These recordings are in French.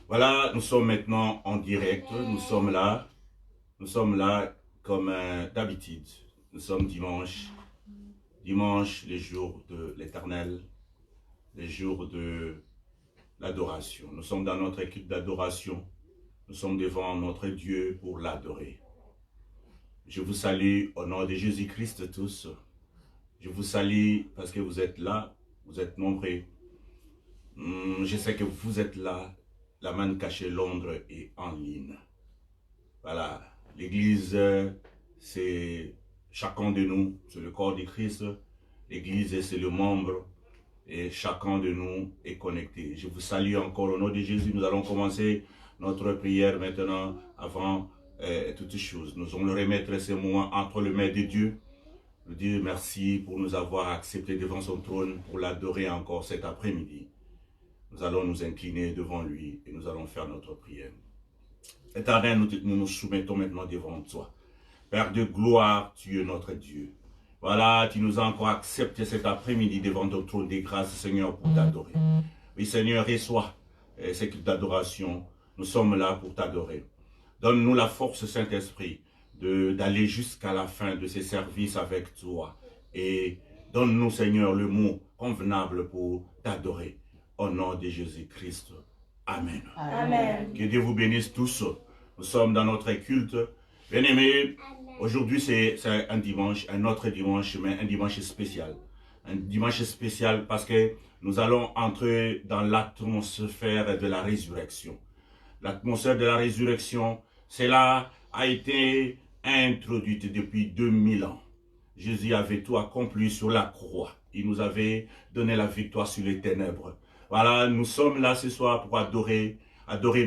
Voilà, nous sommes maintenant en direct, nous sommes là comme d'habitude. Nous sommes dimanche, les jours de l'Éternel, les jours de l'adoration. Nous sommes dans notre équipe d'adoration, nous sommes devant notre Dieu pour l'adorer. Je vous salue au nom de Jésus-Christ tous. Je vous salue parce que vous êtes là, vous êtes nombreux. Je sais que vous êtes là. La manne cachée Londres est en ligne. Voilà, l'église, c'est chacun de nous, c'est le corps de Christ. L'église, c'est le membre et chacun de nous est connecté. Je vous salue encore au nom de Jésus. Nous allons commencer notre prière maintenant avant toutes choses. Nous allons remettre ces moments entre les mains de Dieu. Nous dire merci pour nous avoir acceptés devant son trône pour l'adorer encore cet après-midi. Nous allons nous incliner devant lui et nous allons faire notre prière. Éternel, nous nous soumettons maintenant devant toi. Père de gloire, tu es notre Dieu. Voilà, tu nous as encore accepté cet après-midi devant ton trône de grâce, Seigneur, pour t'adorer. Oui, Seigneur, reçois ces cultes d'adoration. Nous sommes là pour t'adorer. Donne-nous la force, Saint-Esprit, d'aller jusqu'à la fin de ces services avec toi. Et donne-nous, Seigneur, le mot convenable pour t'adorer. Au nom de Jésus-Christ. Amen. Amen. Que Dieu vous bénisse tous. Nous sommes dans notre culte. Bien-aimés, aujourd'hui c'est un dimanche, un autre dimanche, mais un dimanche spécial. Un dimanche spécial parce que nous allons entrer dans l'atmosphère de la résurrection. L'atmosphère de la résurrection, cela a été introduite depuis 2000 ans. Jésus avait tout accompli sur la croix. Il nous avait donné la victoire sur les ténèbres. Voilà, nous sommes là ce soir pour adorer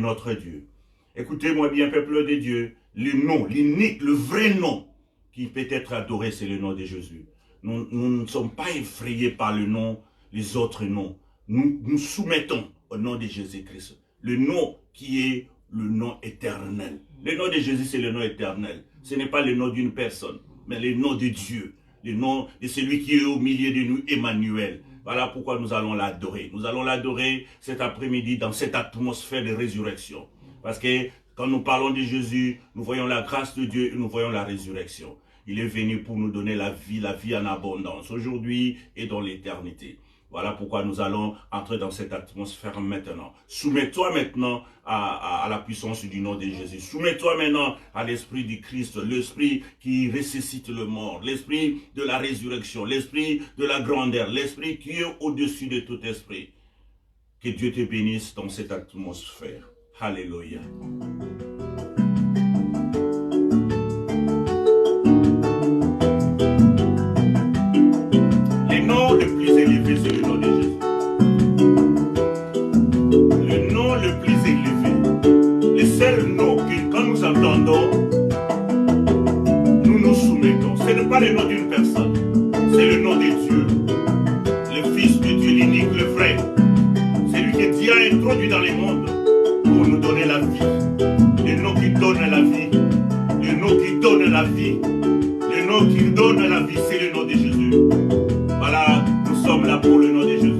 notre Dieu. Écoutez-moi bien, peuple de Dieu, le nom, l'unique, le vrai nom qui peut être adoré, c'est le nom de Jésus. Nous ne sommes pas effrayés par le nom, les autres noms. Nous nous soumettons au nom de Jésus-Christ. Le nom qui est le nom éternel. Le nom de Jésus, c'est le nom éternel. Ce n'est pas le nom d'une personne, mais le nom de Dieu. Le nom de celui qui est au milieu de nous, Emmanuel. Voilà pourquoi nous allons l'adorer. Nous allons l'adorer cet après-midi dans cette atmosphère de résurrection. Parce que quand nous parlons de Jésus, nous voyons la grâce de Dieu et nous voyons la résurrection. Il est venu pour nous donner la vie en abondance, aujourd'hui et dans l'éternité. Voilà pourquoi nous allons entrer dans cette atmosphère maintenant. Soumets-toi maintenant à la puissance du nom de Jésus. Soumets-toi maintenant à l'esprit du Christ, l'esprit qui ressuscite le mort, l'esprit de la résurrection, l'esprit de la grandeur, l'esprit qui est au-dessus de tout esprit. Que Dieu te bénisse dans cette atmosphère. Alléluia. Le nom le plus élevé, c'est le nom de Jésus. Le nom le plus élevé. Le seul nom que quand nous entendons, nous nous soumettons. Ce n'est pas le nom d'une personne. C'est le nom de Dieu. Le Fils de Dieu, l'unique, le vrai. C'est lui que Dieu a introduit dans le monde pour nous donner la vie. Le nom qui donne la vie. Le nom qui donne la vie. Le nom qui donne la vie, c'est le nom de Jésus. Voilà, nous sommes là pour le nom de Jésus.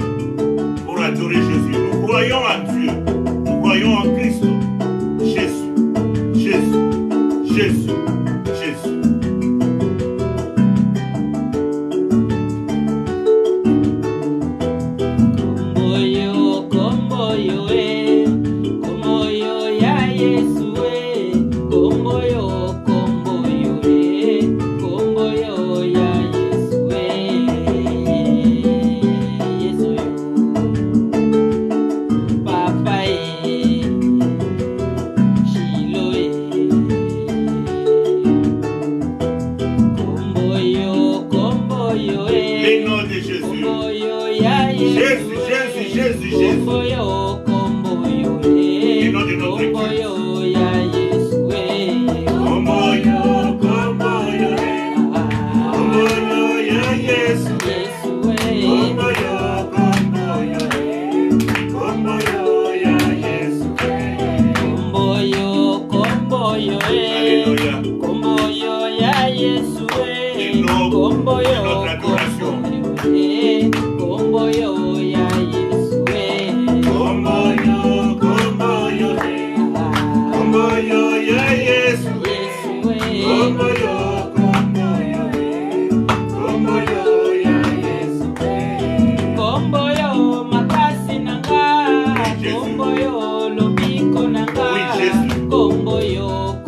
Pour adorer Jésus. Nous croyons en Dieu. Nous croyons en Christ. Jésus. Jésus. Jésus. Jésus.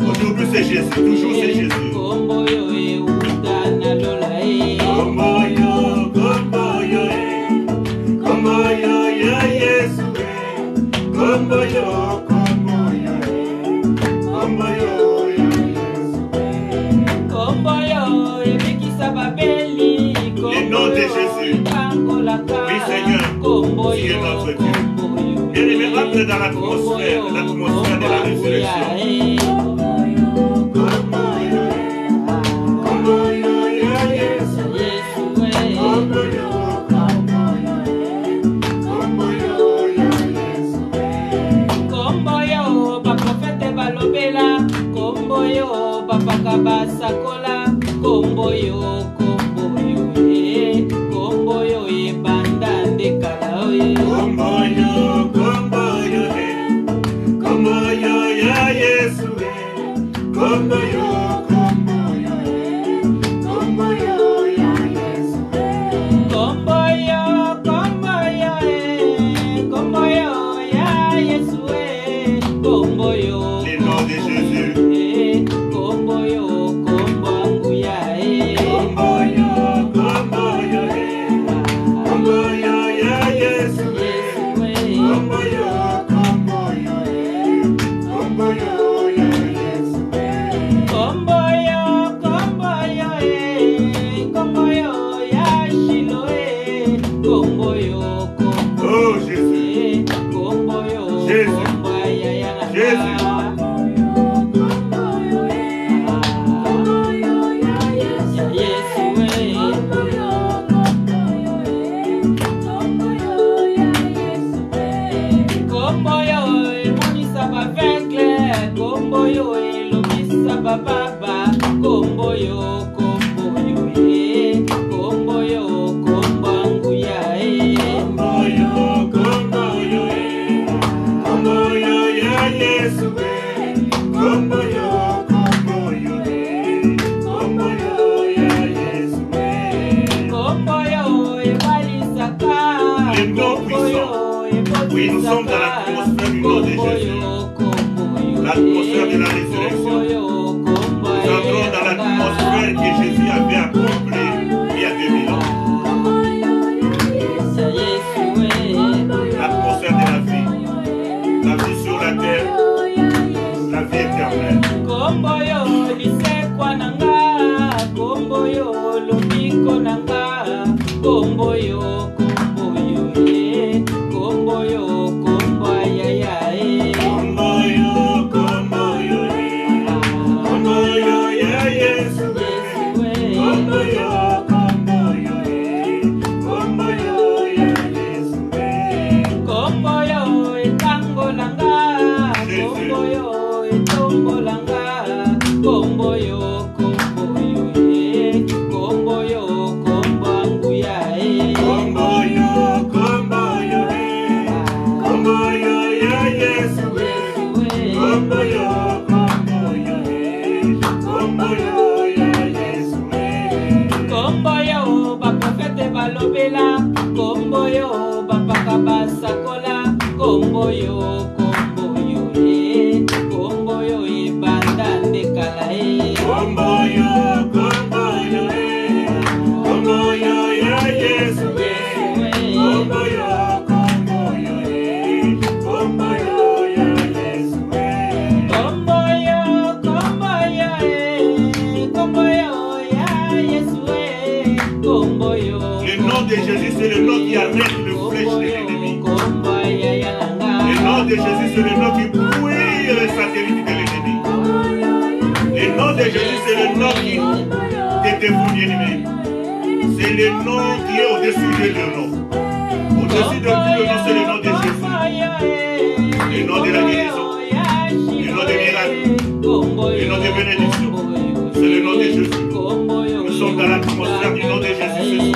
Aujourd'hui c'est Jésus, toujours c'est Jésus. Le nom de Jésus. Oui Seigneur, tu es notre Dieu. Bien-aimé, entre dans l'atmosphère de la résurrection. Basakola komboyo komboyo banda ndekala komboyo ya Yesu komboyo ya Yesu komboyo ya Yesu komboyo le nom de Jésus. Baba komboyo kombangu ya komboyo ya Yesu komboyo ya Yesu komboyo ebalisaka le nom puissant. Oui, nous sommes dans l'atmosphère du nom de Jésus, l'atmosphère de la résurrection. Nous entrons dans l'atmosphère que Jésus avait accompli il y a 2000 ans. L'atmosphère de la vie sur la terre, la vie éternelle. Komboyo lisekwa nanga, komboyo lomiko nanga, komboyo komboyo bapaka basakola komboyo komboyo banda ndekala komboyo ya Yesu komboyo le nom de Jésus, c'est le nom qui arrête le flèche de l'ennemi. Le nom de Jésus, c'est le nom qui brouille le satellite de l'ennemi. Le nom de Jésus, c'est le nom qui te défend, bien-aimé. C'est le nom qui est au-dessus de le nom. Au-dessus de tout le nom, c'est le nom de Jésus. Le nom de la guérison, le nom des miracles, le nom de bénédiction. C'est le nom de Jésus. Nous sommes dans l'atmosphère du nom de Jésus.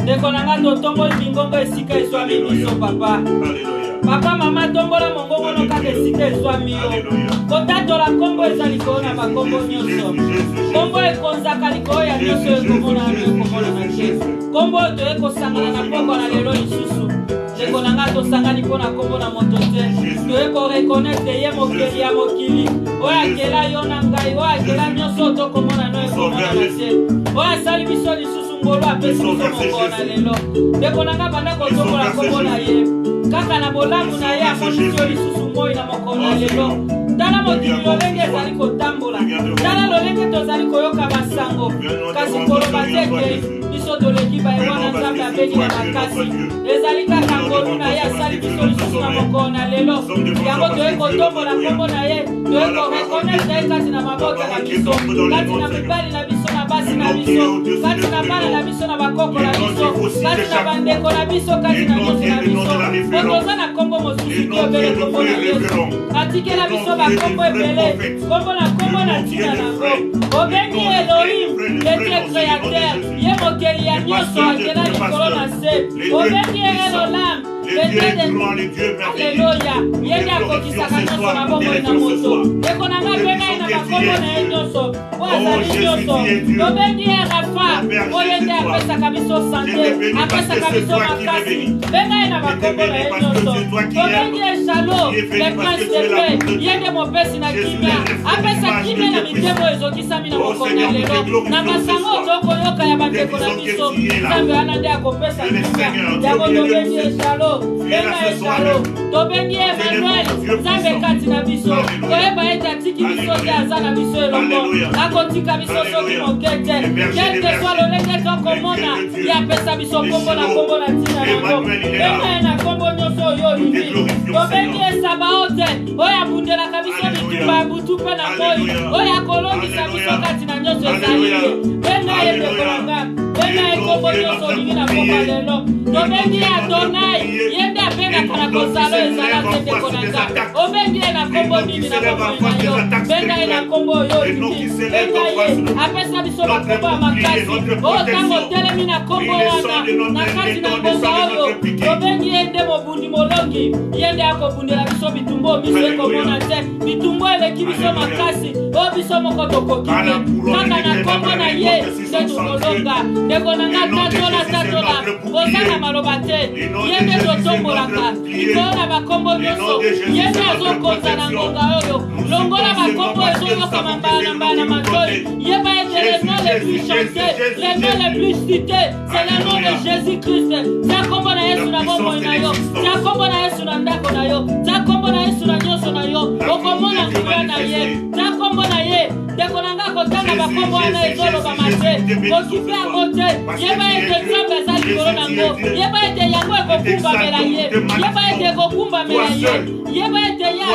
Ndeko nanga totombo lingongo esika eswami biso papa. Alléluia. Papa mama tombola mongongo no kaka esika ezwami yo. Kotatola kombo eza likolo na bakombo nyonso. Kombo ekonzaka likolo ya nyonso ekomona na te. Kombo toye kosangana na poko na lelo lisusu. Ndeko na nga tosangani mpo na kombo na moto te. Toye koreconnaitre ye mokeli ya mokili. Oyo akela yo na ngai, oyo akela nyonso tokomona no ekomona na te. Oyo asali biso lisusu ngolo apesi biso mokolo na lelo. Ndeko na nga banda kotombola kombo na ye. Kaka na bolamu na ye amonisi yo lisusu moi na mokolo na lelo. Tala mokili lolenge ezali kotambola. Tala lolenge tozali koyoka basango. Kasi koloba teke biso toleki bayewana nzambe abengi na makasi. Ezali kaka ngolu na ye asali biso lisusu na mokolo na lelo. Yango toye kotombola kombo na ye. Toye koreconnaitre ye kati na mabota na biso. Kati na mibali na biso na basi na biso. Kati na bana na biso na bakoko na biso. Kati na bandeko na biso. Kati na nyonso na biso. Otoza na kombo mosusu te obele kombo na Yesu. Atikela biso bakombo ebele. Kombo na tina nango. Obengi Elohim, le Dieu créateur. Ye mokeli ya nyonso akela likolo na se. Obengi Elohim, le Dieu de Alléluia. Yende akokisaka nyonso na bomoi na moto. Eko na nga bengai na bakombo na ye nyonso. Po azali nyonso. Obengi Rafa. Oyende apesaka biso sante. Apesaka biso makasi. Bengai na bakombo na ye nyonso. Obengi Eshalo, le prince de paix. Yende mopesi na kimia. Apesa kimia na mitemo ezokisami na mokolo na lelo. Na masango tokoyoka ya bandeko na biso. Nzambe wana nde akopesa kimia. Yango tobengi Eshalo. Benga Eshalo. Tobengi Emmanuel. Nzambe kati na biso. Koyeba ete atiki biso te aza na biso elongo. Akotika biso soki mokete. Quelque soit lolenge tokomona. Yapesa biso kombo na tina nango. Benga na kombo nyonso oyo olingi. Tobengi Esabaote. Oyo abundelaka biso bitumba ya butu mpe na moi. Oyo akolongisa biso kati na nyonso ezali ye. Benga ye ndekolanga. Benga ye kombo nyonso olingi na kombo lelo. Tobengi Adonai. Yende abengaka na kozalo ezala te ndekolanga. Obengi ye na kombo nini na bomoi na yo. Benga ye na kombo oyo olingi. Benga ye apesa biso bakombo ya makasi. Oyo ntango otelemi na kombo wana na kati na ngonga oyo. Tobengi ye nde mobundi molongi. Yende akobundela biso bitumbo miso ekomona te. Bitumbo eleki biso makasi. Oyo biso moko tokokite. Kaka na kombo na ye nde tokolonga. Ndeko na nga tatola. Kozanga maloba te. Yende totombolaka. Likolo na bakombo nyonso. Yende azokonza na ngonga oyo. Longola bakombo ezoyoka mbala na matoi. Yeba ete le nom le plus chanté, le nom le plus cité, c'est le nom de Jésus-Christ. Tia kombo na Yesu na bomoi na yo. Tia kombo na Yesu na ndako na yo. Tia kombo na Yesu na nyonso na yo. Okomona nguya na ye. Tia kombo na ye. Ndeko na nga kotanga bakombo wana ezoloba mate. Kokipe yango te. Yeba ete nzambe aza likolo nango. Yeba ete yango ekokumbamela ye. Yeba ete ekokumbamela ye. Yeba ete ya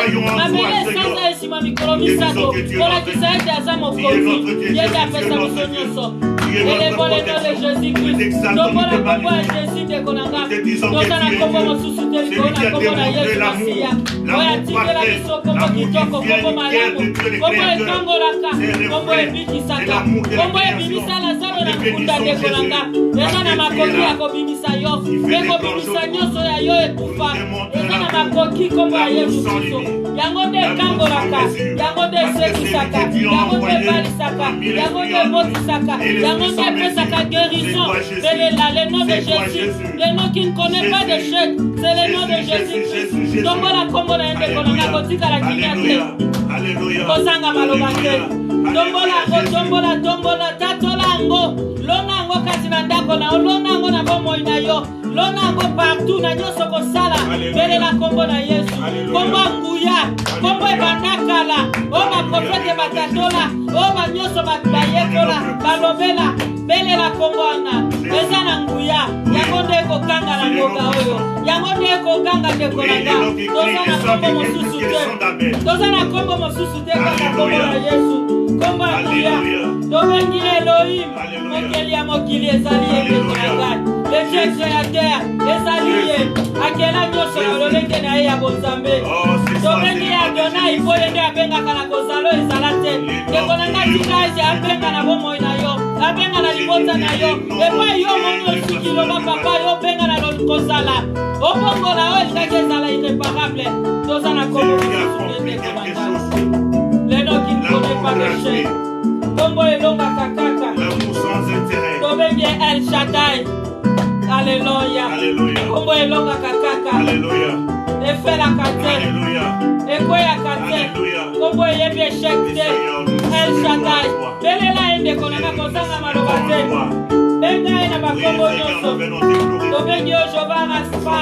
amele esanza esima mikolo misato. Kolakisa ete aza mokonzi. Yende apesa biso nyonso. Élevons le nom de Jésus-Christ. Tokola kombo ya Jésus ndeko na nga. Toza na kombo mosusu te likolo na kombo na Yesu Masiya. Oyo atikela biso kombo kitoko, kombo malamu, kombo ekangolaka, kombo ebikisaka, kombo ebimisa Lazaro na nkunda ndeko na nga. Eza na makoki ya kobimisa yo. Ekobimisa nyonso ya yo ekufa. Eza na makoki kombo ya Yesu Kristo. Yango nde ekangolaka, yango nde esekisaka, yango nde ebalisaka, yango nde ebotisaka, yango nde epesaka guérison. C'est le nom de Jésus, le nom qui ne connaît pas d'échec, c'est le nom de Jésus-Christ. Tombola kombo na yende kolonga kotikala kimia te. Kozanga maloba te. Tombola tatola ngo. Lona ngo kati na ndako na yo, lona ngo na bomoi na yo. Lona ngo partout na nyonso kosala. Belela kombo na Yesu. Kombo nguya, kombo ebandakala. O baprofete batatola, o banyonso bayekola, balobela. Belela kombo wana. Eza na nguya. Yango nde kokanga na ngonga oyo. Yango nde kokanga ndeko na nga. Toza na kombo mosusu te. Toza na kombo mosusu te kaka kombo na Yesu. Kombo nguya. Tobengi Elohim. Mokeli ya mokili ezali ye ndeko na nga. Le Dieu créateur ezali ye. Akela nyonso ya lolenge na ye ya bonzambe. Tobengi Adonai po yende abengaka na kozalo ezala te. Ndeko na nga tika ete abenga na bomoi na yo. Abenga na libota na yo. Epa yo moni osiki loba papa yo benga na kozala. Obongola oyo ezaki ezala irepa. incurable. Tozana kombo quelque chose. les noms qui ne connaissent pas de chèque. Kombo elonga kakaka. L'amour sans intérêt. Tobenge El Shaddai. Alléluia. Alléluia. Kombo elonga kakaka. Alléluia. Efela kate. Alléluia. Ekoya kate. Alléluia. Kombo yebi échec te. El Shaddai. Belela ende konana kosanga maloba te. Benga ina bakombo nyonso. Tobengi yo Jova Raspa.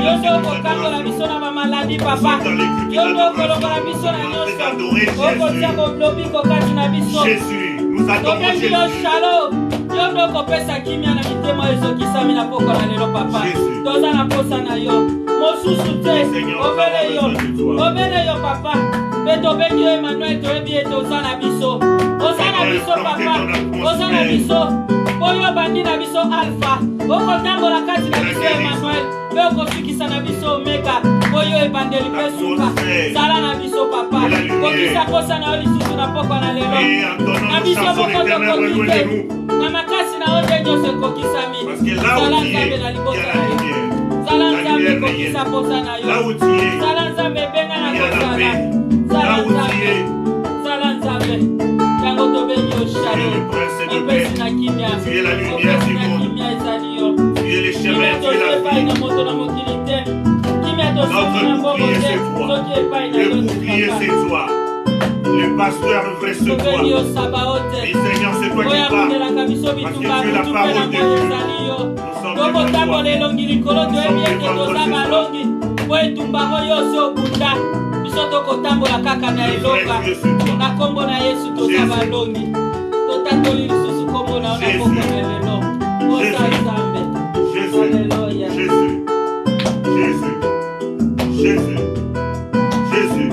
Yondo kokangola biso na bamaladi papa. Yondo kolongola biso na nyonso. Okotia koblobi kokati na biso. Jésus, nous adorons Tobengi yo Jésus. Shalom. Yondo kopesa kimia na mitema ezokisami na poko na lelo papa. Toza na posa na yo. Mosusu te. Obele yo. Obele yo papa. Pe tobengi yo Emmanuel toyebi ete oza na biso. Oza na biso papa. Oza na biso. Oyo bandi na biso alpha. Okotambola kati na biso Emmanuel. Pe okosukisa na biso omega. Oyo ebandeli mpe suka. Zala na biso papa. Kokisa posa na yo lisusu na poko na lelo. Na biso moko tokoki te. Na makasi na oyo nyonso ekokisami. Zala nzambe na liboso na yo. Zala nzambe kokisa posa na yo. Zala nzambe benga na kozala. Zala nzambe. Zala nzambe. Yango tobengi yo Shalom. Opesi na kimia. Opesi na kimia ezali yo. Kimia tozepai na moto na mokili te. Kimia tosomi na mbongo te. Soki epai na yo tikaka. Le pasteur vrai c'est toi. Tobengi yo Sabaote. Et Seigneur, c'est toi qui Oya parles. mundelaka biso Parce que bitumba tu es la bitumba parole na de moyo Dieu. ezali yo. Nous sommes Tokotambola elongi likolo toyebi ete toza balongi. Po etumbango nyonso obunda. Biso tokotambola kaka na elonga. Na kombo na Yesu toza balongi. Totatoli lisusu kombo na yo na kombo na lelo. Oza Nzambe. Jésus, Alléluia. Jésus, Jésus, Jésus, Jésus.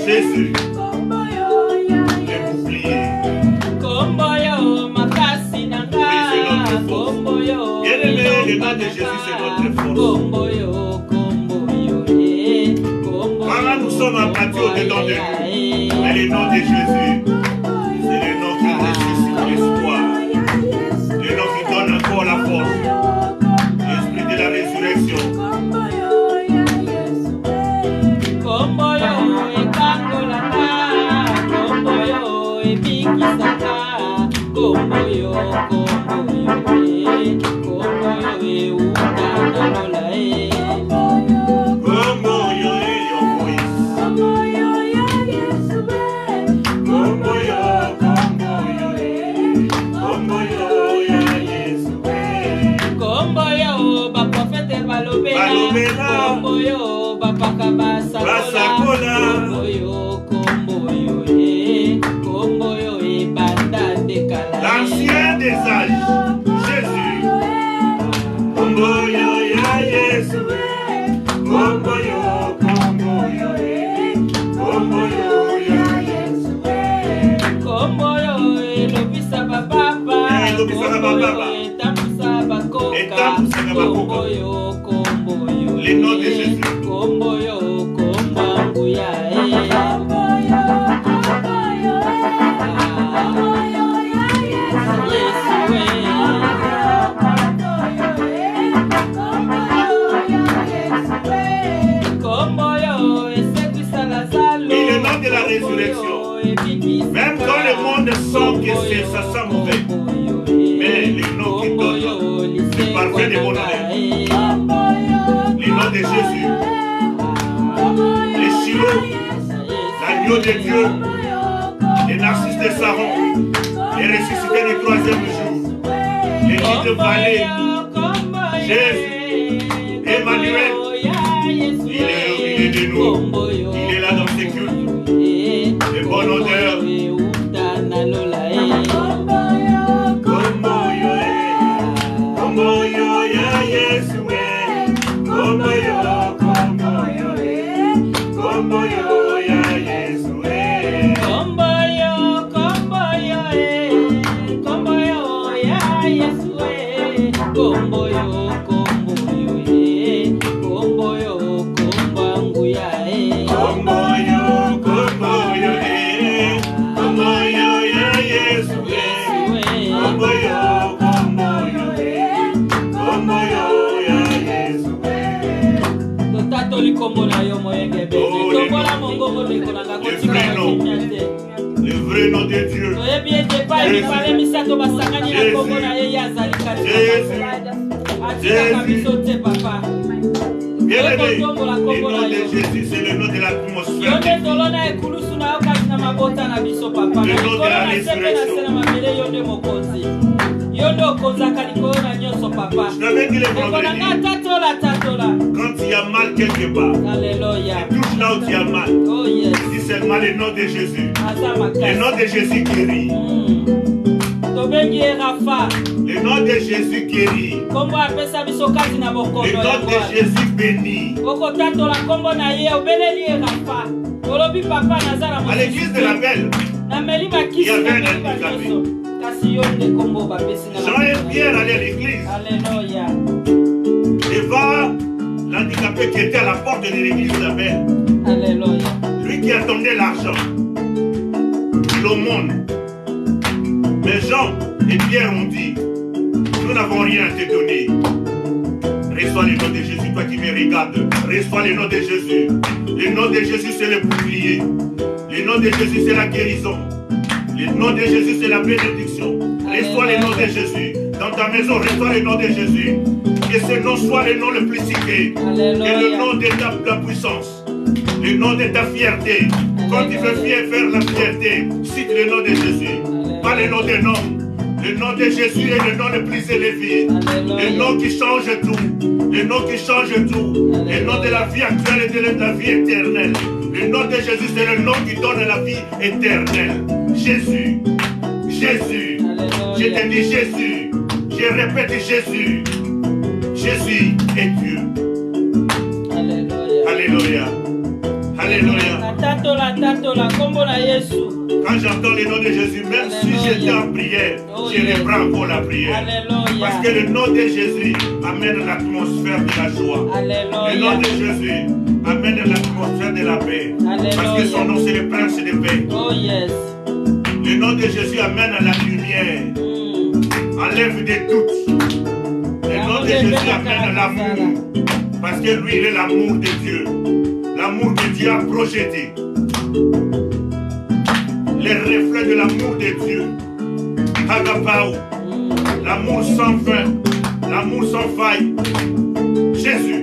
Jésus, le bouclier. Bien-aimé, le nom de Jésus, c'est notre force. Quand nous sommes abattus au-dedans de nous, mais le nom de Jésus, c'est le nom qui ressuscite l'espoir. Le nom qui donne encore la force. L'esprit de la résurrection. L'ancien des âges, Jésus. Le nom de Jésus. Même quand le monde sent que ça sent mauvais, mais le nom qui donne le parfum de bonheur, le nom nom de Jésus. Les Shiloh, l'agneau de Dieu, les narcisses de Saron, les ressuscités du troisième jour, les lits de vallée, Jésus, Emmanuel, il est de nous, il est là dans ses cultes, de bonne odeur. Le vrai nom de Dieu. Bien-aimé, le nom de Jésus, c'est le nom de l'atmosphère. Le nom de la résurrection. Je t'avais dit le vendredi, quand il y a mal quelque part, touche là où il y a mal. Si c'est mal, le nom de Jésus. Le nom de Jésus guérit. Le nom de Jésus guérit. Le nom de Jésus bénit. À l'église de la Belle, il y avait un handicapé. Jean et Pierre allaient à l'église. Devant l'handicapé qui était à la porte de l'église de la Belle. Lui qui attendait l'argent, l'aumône. Mais Jean et Pierre ont dit, nous n'avons rien à te donner. Reçois le nom de Jésus, toi qui me regardes. Reçois le nom de Jésus. Le nom de Jésus, c'est le bouclier. Le nom de Jésus, c'est la guérison. Le nom de Jésus, c'est la bénédiction. Reçois le nom de Jésus. Dans ta maison, reçois le nom de Jésus. Que ce nom soit le nom le plus cité. Que le nom de ta puissance. Le nom de ta fierté. Quand tu veux faire la fierté, cite le nom de Jésus. Pas le nom d'un homme. Le nom de Jésus est le nom le plus élevé. Le nom qui change tout. Le nom qui change tout. Le nom de la vie actuelle et de la vie éternelle. Le nom de Jésus, c'est le nom qui donne la vie éternelle. Jésus. Jésus. Je te dis Jésus. Je répète Jésus. Jésus est Dieu. Alléluia. Alléluia. Quand j'entends le nom de Jésus, même si j'étais en prière, je reprends encore la prière. Parce que le nom de Jésus amène l'atmosphère de la joie. Le nom de Jésus amène l'atmosphère de la paix. Parce que son nom, c'est le prince de paix. Le nom de Jésus amène la lumière. Enlève des doutes. Le nom de Jésus amène l'amour. Parce que lui, il est l'amour de Dieu. L'amour que Dieu a projeté. Les reflets de l'amour de Dieu. Agapao. L'amour sans fin. L'amour sans faille. Jésus.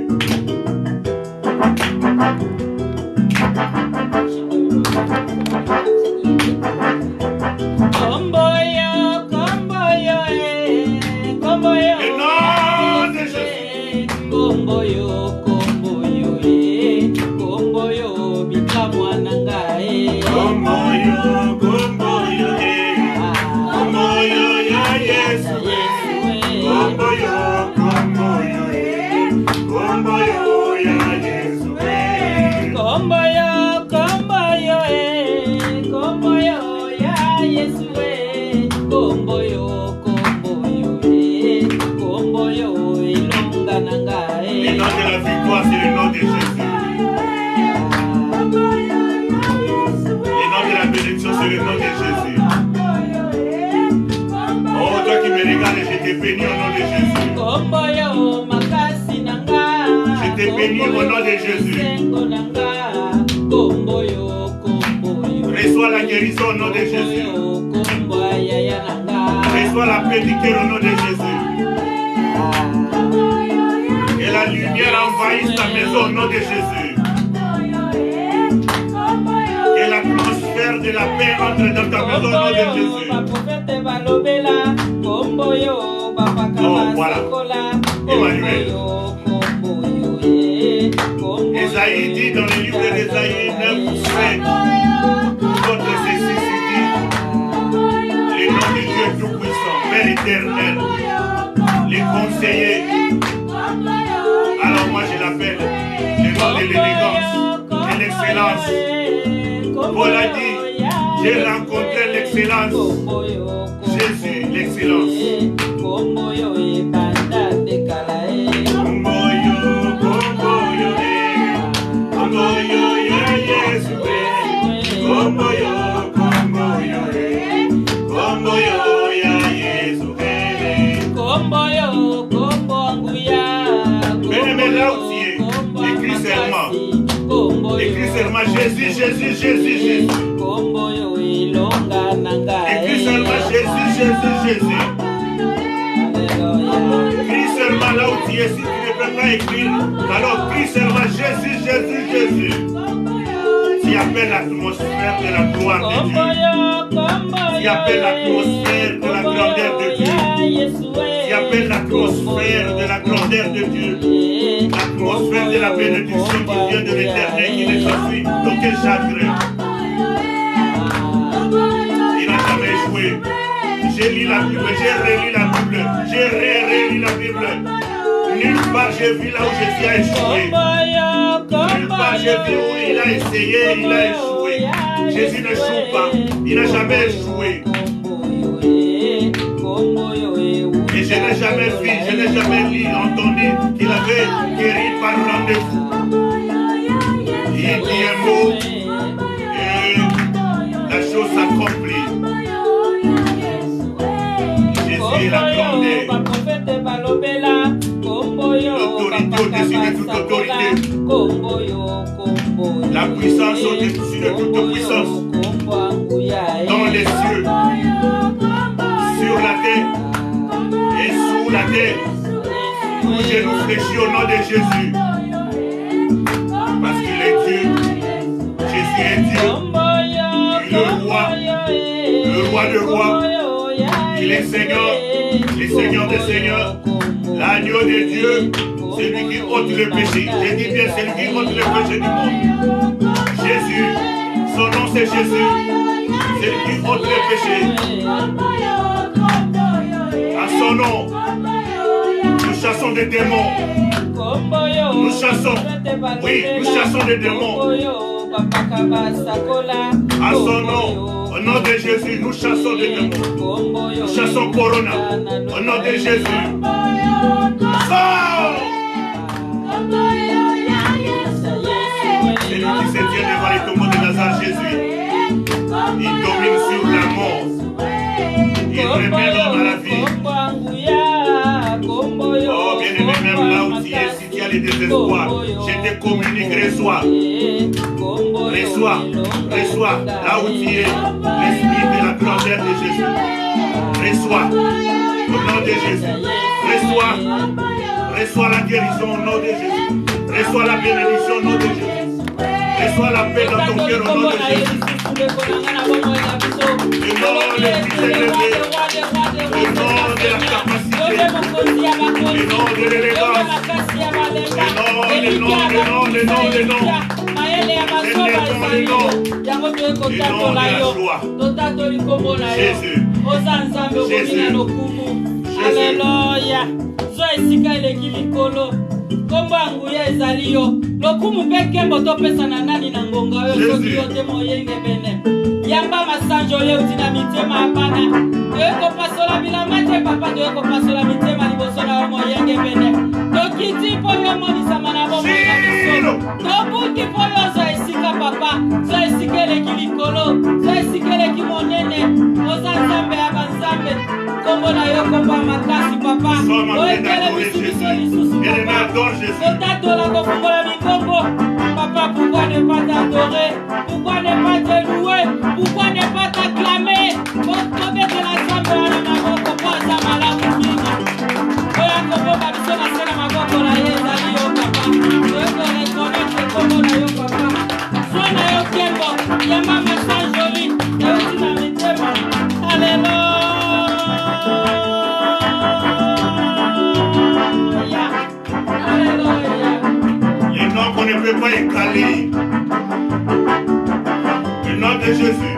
Béni au nom de Jésus. Je te bénis au nom de Jésus. Reçois la guérison au nom de Jésus. Reçois la paix du cœur au nom de Jésus. Et la la lumière envahisse ta maison au nom de Jésus. Que l'atmosphère de la paix entre dans ta maison au nom de Jésus. Oh, voilà. Emmanuel. Esaïe dit dans le livre d'Esaïe 9:7, contre ceci dit, le nom de Dieu Tout-Puissant, Père éternel, les conseillers. Alors moi je l'appelle le nom de l'élégance, de l'excellence. Paul a dit, j'ai rencontré l'excellence. Jésus, l'excellence. Écris seulement Jésus, Jésus, Jésus, Jésus. Écris seulement Jésus, Jésus, Jésus. Écris seulement là où tu es. Si tu ne peux pas écrire, alors crie seulement Jésus, Jésus, Jésus. Tu appelles l'atmosphère de la gloire de Dieu. Tu appelles l'atmosphère de la grandeur de Dieu. Tu appelles l'atmosphère de la grandeur de Dieu. L'atmosphère de la bénédiction qui vient de l'éternel, qui ne s'enfuit d'aucun chagrin. Il n'a jamais échoué. J'ai lu la Bible, j'ai relu la Bible, j'ai relu la Bible. Nulle part j'ai vu là où Jésus a échoué. Nulle part j'ai vu où il a essayé, il a échoué. Jésus n'échoue pas, il n'a jamais échoué. Et je n'ai jamais vu, je n'ai jamais lu, entendu qu'il avait guéri par rendez-vous. Il dit un mot et la chose s'accomplit. Jésus est la grandeur. L'autorité au-dessus de toute autorité. La puissance au-dessus de toute puissance. Dans les cieux, sur la terre et sous la terre. Où je nous fléchis au nom de Jésus. Parce qu'il est Dieu. Jésus est Dieu. Il est le roi des rois. Il est Seigneur, le Seigneur des seigneurs. L'agneau de Dieu, celui qui ôte le péché. J'ai dit bien, celui qui ôte le péché du monde. Jésus, son nom c'est Jésus. Celui qui ôte le péché. À son nom, nous chassons des démons. Nous chassons. Oui, nous chassons des démons. À son nom, au nom de Jésus, nous chassons des démons. Nous chassons Corona. Au nom de Jésus. Sors! C'est lui qui se tient devant les tombeaux de Lazare, Jésus. Il domine sur la mort. Il remet l'homme à la vie. Oh, bien-aimé, même là où tu es, si tu as les désespoirs, je te communique, reçois. Reçois, là où tu es, l'esprit de la grandeur de Jésus. Reçois, au nom de Jésus. Reçois la guérison au nom de Jésus. Reçois la bénédiction au nom de Jésus. Reçois la paix dans ton cœur au nom de Jésus. Le nom le plus élevé, le nom de la capacité, le nom de l'élégance, le nom de la joie. Jésus. Alléluia. Zo esika eleki likolo. Kombo anguya ezali yo. Lokumu mpe kembo topesa na nani na ngonga oyo soki yo te moyenge bene. Yamba masanjo leo tina mitema apana. Toyeko pasola bilamba te papa toyeko pasola mitema liboso na moyenge bene. Tokiti po yo monisa mana bomo na biso. Tobuki po yo zo esika papa. Zo esika eleki likolo. Zo esika eleki monene. Oza nzambe ya banzambe. Kombo na yo kombo makasi papa. Oekele bisibiso lisusu papa. Otadola kofungola mikongo. Papa, pourquoi ne pas t'adorer? Pourquoi ne pas te louer? Pourquoi ne pas t'acclamer? Pour tomber de la chambre à la maboko, posa malamu mingi. Oya kombo babiso na sena maboko na ye ezali yo. Les noms qu'on ne peut pas écaler. Le nom de Jésus.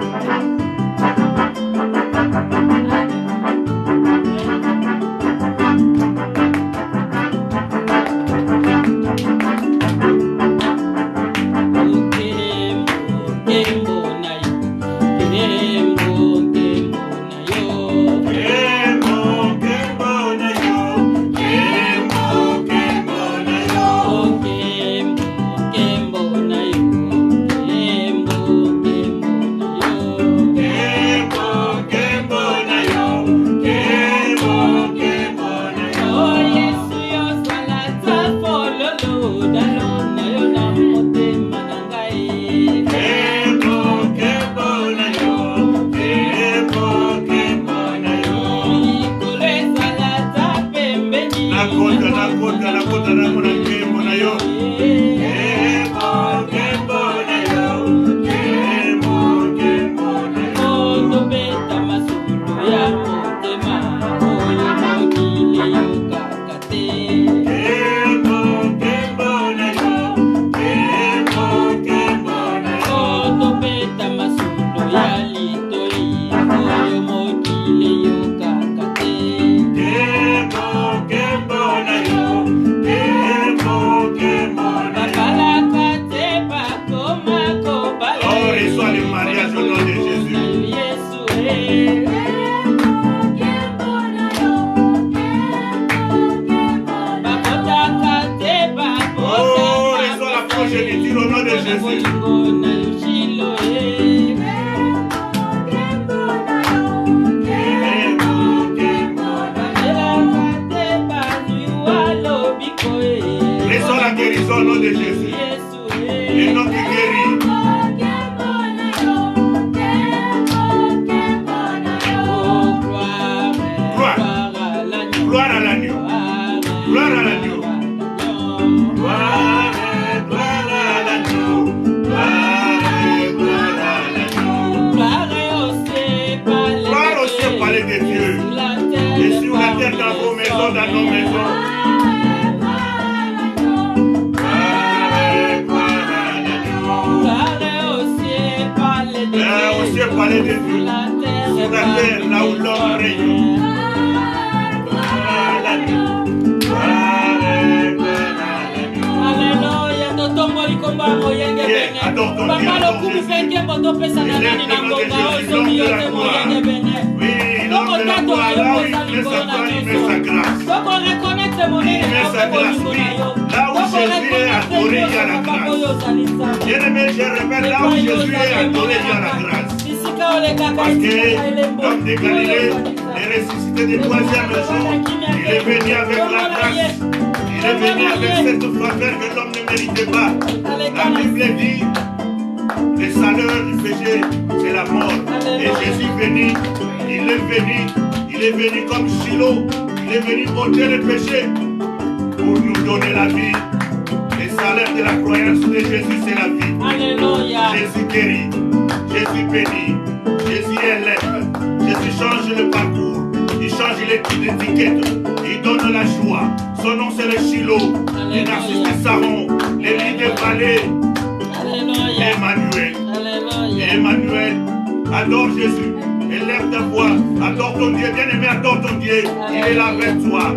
Adore Jésus, élève ta voix, adore ton Dieu, bien-aimé, adore ton Dieu, il est là avec toi.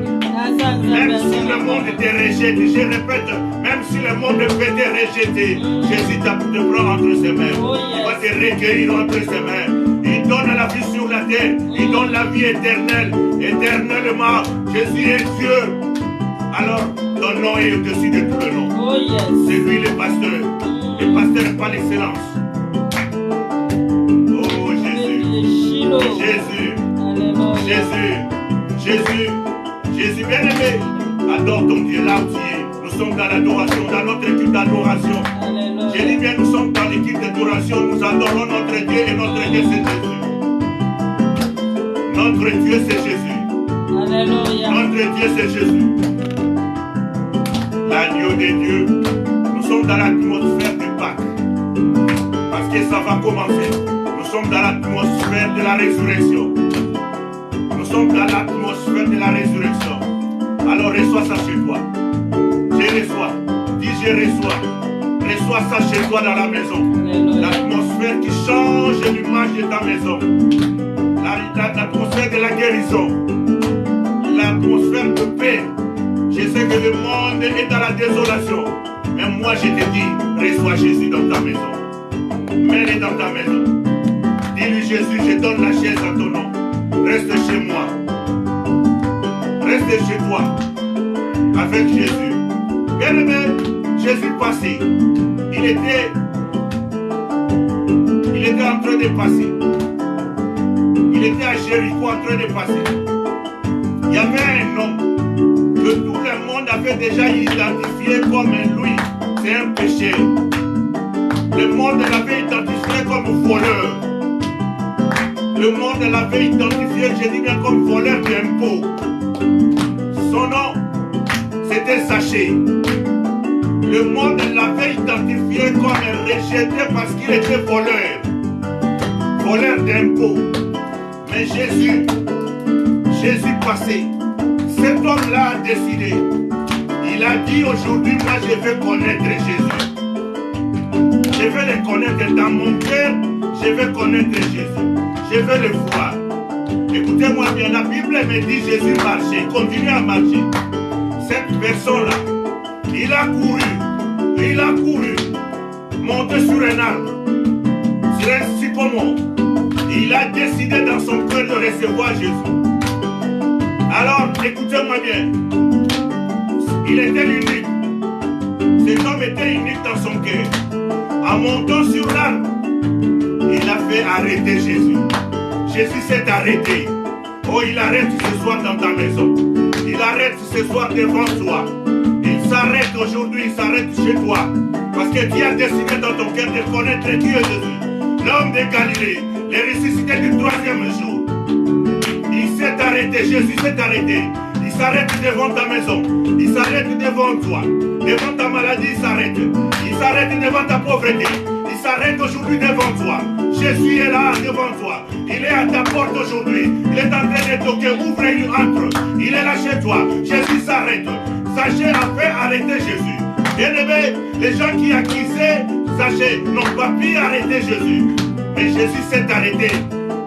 Même si le monde te rejette, je répète, même si le monde peut te rejeter, Jésus te prend entre ses mains, il va te recueillir entre ses mains. Il donne la vie sur la terre, il donne la vie éternelle, éternellement. Jésus est Dieu. Alors, ton nom est au-dessus de tout le nom. C'est lui le pasteur par l'excellence. Jésus, bien-aimé, adore ton Dieu là où tu es. Nous sommes dans l'adoration, dans notre équipe d'adoration. J'ai dit bien, nous sommes dans l'équipe d'adoration, nous adorons notre Dieu et notre Dieu c'est Jésus. Notre Dieu c'est Jésus. Alléluia. Notre Dieu c'est Jésus. L'agneau de Dieu. Nous sommes dans l'atmosphère de Pâques. parce que ça va commencer. Nous sommes dans l'atmosphère de la résurrection. Nous sommes dans l'atmosphère de la résurrection. Alors reçois ça chez toi. Je reçois. Dis je reçois. Reçois ça chez toi dans la maison. L'atmosphère qui change l'image de ta maison. L'atmosphère de la guérison. L'atmosphère de paix. Je sais que le monde est dans la désolation. Mais moi je te dis, reçois Jésus dans ta maison. Mets-le dans ta maison. Dis-lui Jésus, je donne la chaise à ton nom. Reste chez moi. Reste chez toi. Avec Jésus. Bien aimé, Jésus passé. Il était en train de passer. Il était à Jéricho en train de passer. Il y avait un homme que tout le monde avait déjà identifié comme lui. C'est un pécheur. Le monde l'avait identifié comme voleur. Le monde l'avait identifié, je dis bien, comme voleur d'impôts. Son nom, c'était Zachée. Le monde l'avait identifié comme rejeté parce qu'il était voleur. Voleur d'impôts. Mais Jésus passé, cet homme-là a décidé. Il a dit aujourd'hui, moi je vais connaître Jésus. Je vais le connaître dans mon cœur, je vais connaître Jésus. Je vais le voir. Écoutez-moi bien, la Bible me dit Jésus marchait, continue à marcher. Cette personne-là, il a couru, monté sur un arbre, sur un sycomore. Il a décidé dans son cœur de recevoir Jésus. Alors, écoutez-moi bien, il était unique. Cet homme était unique dans son cœur. En montant sur l'arbre, il a fait arrêter Jésus. Jésus s'est arrêté. Oh, il arrête ce soir dans ta maison. Il arrête ce soir devant toi. Il s'arrête aujourd'hui, il s'arrête chez toi. Parce que tu as décidé dans ton cœur de connaître Dieu Jésus. L'homme de Galilée, le ressuscité du 3e jour. Il s'est arrêté, Jésus s'est arrêté. Il s'arrête devant ta maison. Il s'arrête devant toi. Devant ta maladie, il s'arrête. Il s'arrête devant ta pauvreté. Il s'arrête aujourd'hui devant toi. Jésus est là devant toi. Il est à ta porte aujourd'hui. Il est en train de toquer. Ouvre-lui, entre. Il est là chez toi. Jésus s'arrête. Sachez a fait arrêter Jésus. Bien-aimé, les gens qui accusaient Zachée n'ont pas pu arrêter Jésus. Mais Jésus s'est arrêté.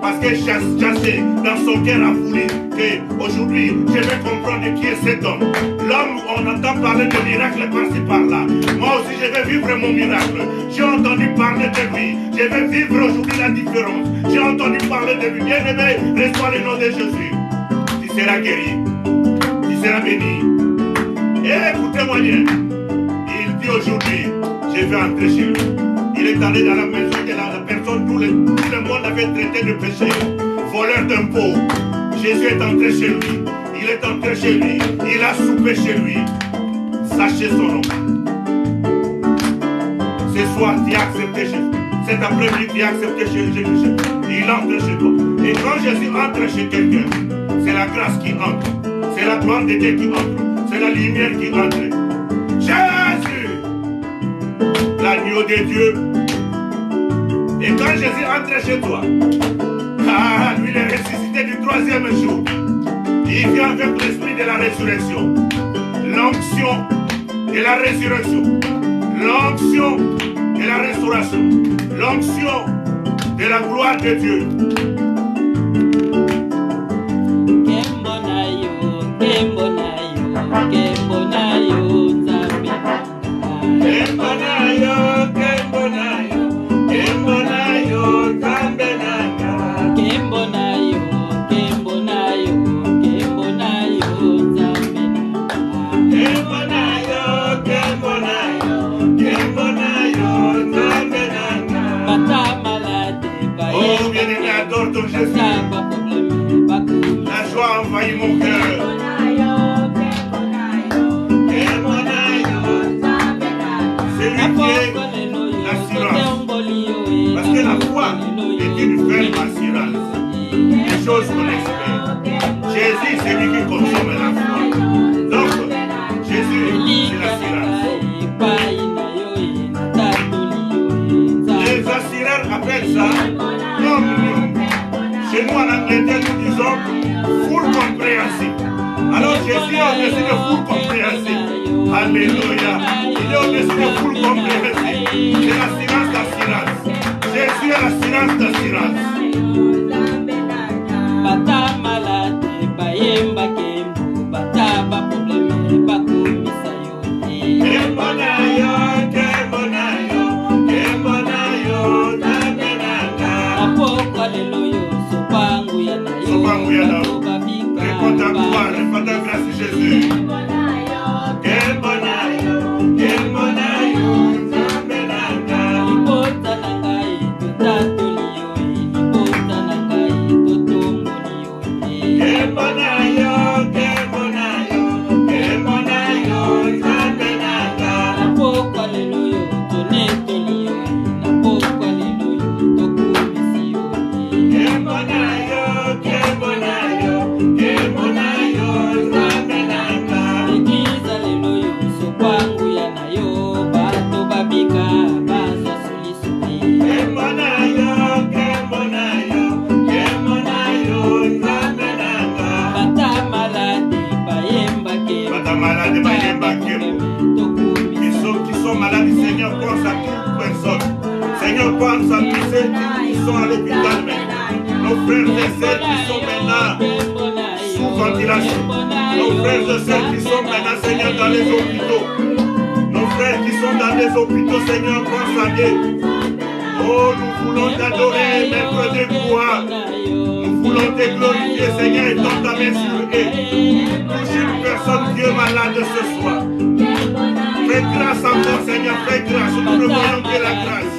Parce que chassé dans son cœur a voulu qu'aujourd'hui je vais comprendre qui est cet homme. L'homme, on entend parler de miracles par-ci par-là. Moi aussi je vais vivre mon miracle. J'ai entendu parler de lui. Je vais vivre aujourd'hui la différence. J'ai entendu parler de lui. Bien aimé, reçois le nom de Jésus. Tu seras guéri. Tu seras béni. Et écoutez-moi bien. Il dit aujourd'hui, je vais entrer chez lui. Il est allé dans la maison de la personne, tout le monde avait traité de péché, voleur d'impôts. Jésus est entré chez lui. Il est entré chez lui. Il a soupé chez lui. Sachez son nom. Ce soir, tu as accepté Jésus. Cet après-midi, tu as accepté Jésus. Il entre chez toi. Et quand Jésus entre chez quelqu'un, c'est la grâce qui entre. C'est la gloire de Dieu qui entre. C'est la lumière qui entre. Jésus, l'agneau de Dieu. Et quand Jésus entre chez toi, lui il est ressuscité du 3e jour. Il vient avec l'esprit de la résurrection. L'onction de la résurrection. L'onction de la restauration. L'onction de la gloire de Dieu. La joie envahit mon cœur. C'est lui qui est l'assurance. Parce que la foi est une ferme assurance. Les choses qu'on espère. Jésus, c'est lui qui consomme la foi. Donc, Jésus, c'est l'assurance. Les assurances appelle ça communion. Chez nous en Angleterre, nous disons full compréhensible. Alors Jésus est au-dessus de full compréhensible. Alléluia. Il est au-dessus de full compréhensible. C'est l'assurance d'assurance. Jésus est l'assurance d'assurance. Bata malade, bayemba kembu, bata ba problème, ba komisa yo. Kemonayo, kemonayo, kemonayo, tamenanga. Apoka lelo yo, sopangu ya na yo. Sopangu ya na yo. Réponds ta gloire, réponds ta grâce Jésus. Kemonayo, kemonayo, tamenanga. Ibota na ngai, tutato liyo, ibota na ngai, totongo liyo. Kemonayo, kemonayo, kemonayo, tamenanga. Apoka lelo yo, toneto liyo, apoka lelo yo, tokumisi yo. Kemonayo, kemonayo, kemonayo, tamenanga. Egliza lelo yo, sopangu ya na yo, bato babika, bazo sulisuli. Kemonayo, kemonayo, kemonayo, tamenanga. Bata malade, bayemba kembu. Bata malade, bayemba kembu. Qui sont malades, Seigneur, pense à toute personne. Seigneur, pense à tous ceux qui sont à l'hôpital maintenant. Nos frères et sœurs qui sont maintenant sous ventilation. Nos frères et sœurs qui sont maintenant, Seigneur, dans les hôpitaux. Nos frères qui sont dans les hôpitaux, Seigneur, pense à eux. Oh, nous voulons t'adorer, maître de gloire. Nous voulons te glorifier, Seigneur, et tendre ta main sur eux. Touche une personne qui est malade ce soir. Fais grâce encore, Seigneur, fais grâce. Nous ne voyons que la grâce.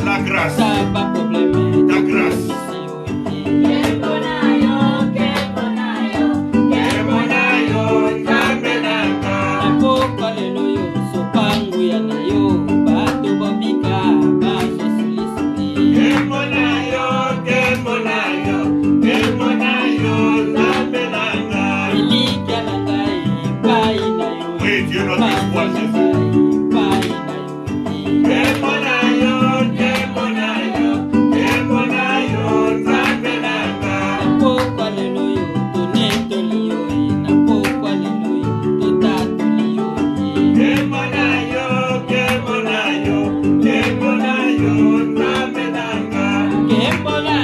La grâce. Ta grâce. Kemonayo, tamenanga. Apoka lelo yo, sopangu ya na yo, bato babika, bazo sulisuli. Kemonayo, kemonayo, kemonayo, tamenanga. Elikya na ngai, pai na yo. Oui, Dieu notre espoir, Jésus. Pai na yo. Kemonayo, kemonayo, kemonayo, tamenanga. Apoka lelo yo, toneto liyo, apoka lelo yo, totato liyo. Kemonayo, kemonayo, kemonayo, tamenanga. Kembo na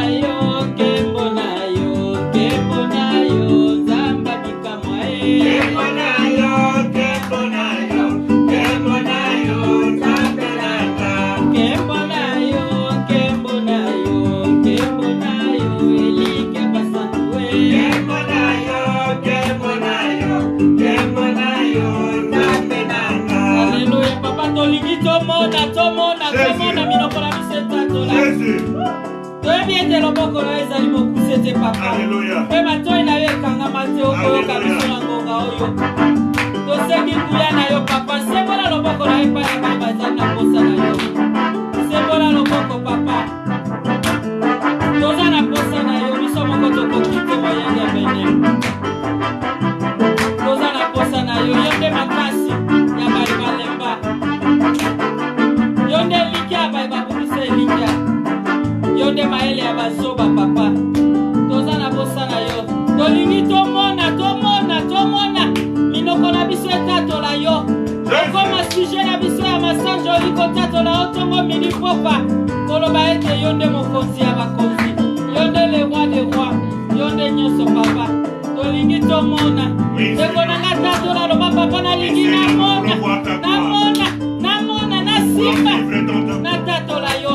yo, zamba bikamwa Kemonayo, kemonayo, kemonayo, tamenanga. Kembo na yo, elike basanduwe. Kemonayo, kemonayo, kemonayo, tamenanga. Alléluia, papa tolingi tomona minoko na biso etatola. Jésus, Toyebi ete loboko na yo ezali mokuse te papa. Alléluia. Mpe matoi na yo ekangama te okoyoka biso na ngonga oyo. Tosengi nguya na yo papa, sembola loboko na yo epai ya bana bazali na posa na yo. Sembola loboko papa. Toza na posa na yo, biso moko tokoki te moyenge bene. Toza na posa na yo, yo nde makasi ya bali malemba. Yo nde elikya baye babukisa elikya. Yo nde mayele ya bazoba papa. Toza na posa na yo. Tolingi tomona minoko na biso etatola yo. Okoma sujet na biso ya massage oli kotatola otongo mini popa. Koloba ete yo nde mokonzi ya bakonzi. Yo nde le roi des rois. Yo nde nyonso papa. Tolingi tomona. Ndeko nanga tatola loba papa nalingi namona. Nasimba. Natatola yo.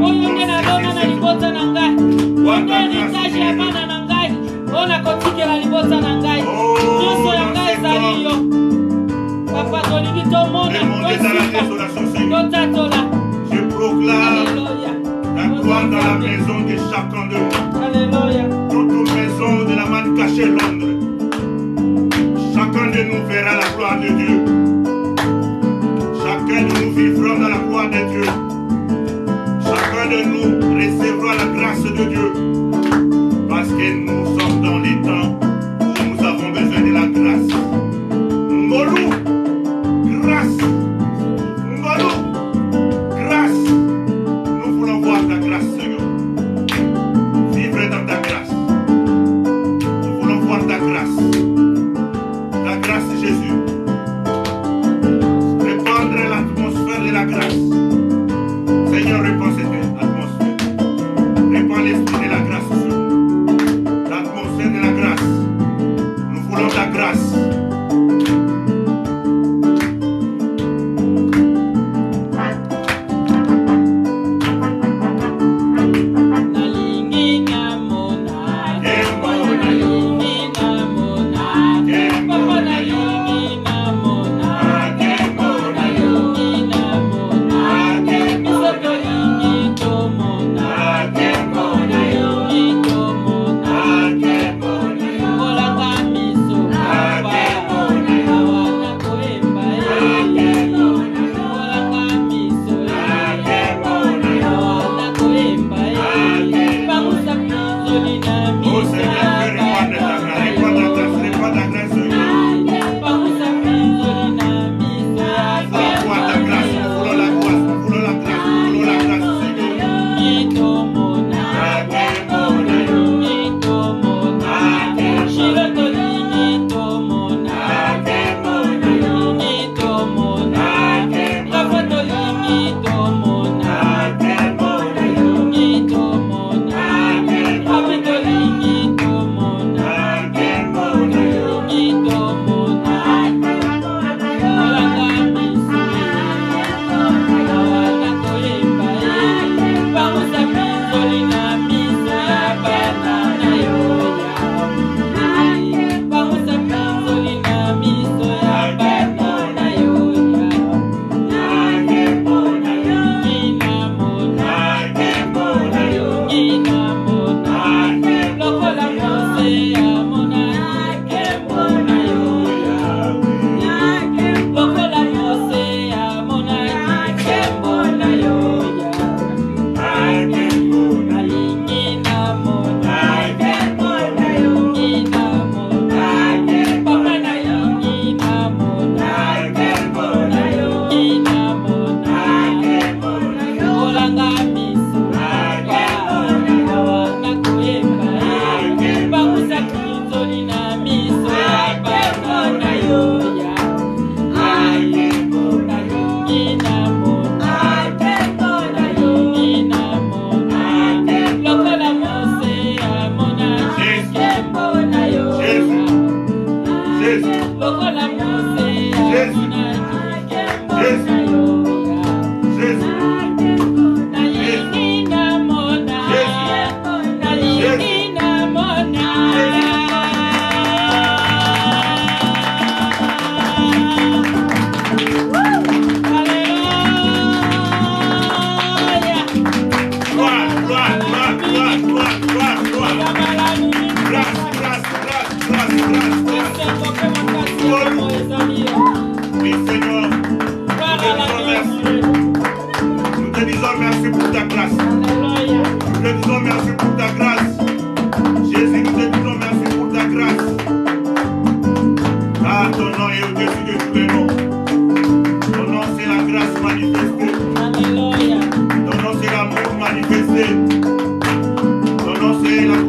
Oyo nde nalona na libota na ngai. Onde héritage ya bana na ngai. Ona kotikela libota na ngai. Nyonso ya ngai ezali yo. Papa tolingi tomona. Totatola. je proclame la gloire dans la maison de chacun de nous. Alléluia. Toute maison de la manne cachée Londres. Chacun de nous verra la gloire de Dieu. Chacun de nous vivra dans la gloire de Dieu. Chacun de nous recevra la grâce de Dieu. Parce que nous sommes dans les temps où nous avons besoin de la grâce. Ngolou, grâce. Ngolou, grâce. Nous voulons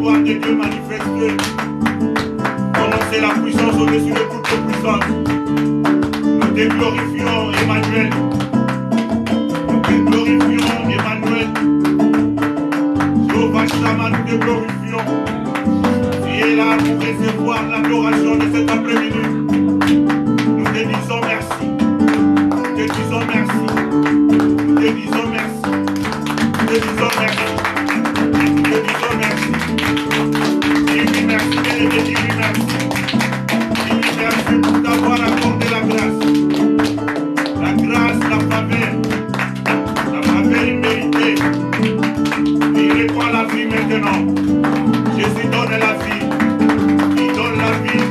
gloire de Dieu manifestée. Prononcer la puissance au-dessus de toute puissance. Nous te glorifions, Emmanuel. Nous te glorifions, Emmanuel. Jéhovah Shammah, nous te glorifions. Tu es là pour recevoir l'adoration de cet après-midi. Nous te disons merci. Nous te disons merci. Nous te disons merci. Nous te disons merci. Nous te disons merci. Dis-lui merci, bien-aimé, dis-lui merci. Dis-lui merci pour t'avoir accordé la grâce. La grâce, la faveur imméritée. Il répand la vie maintenant. Jésus donne la vie. Il donne la vie.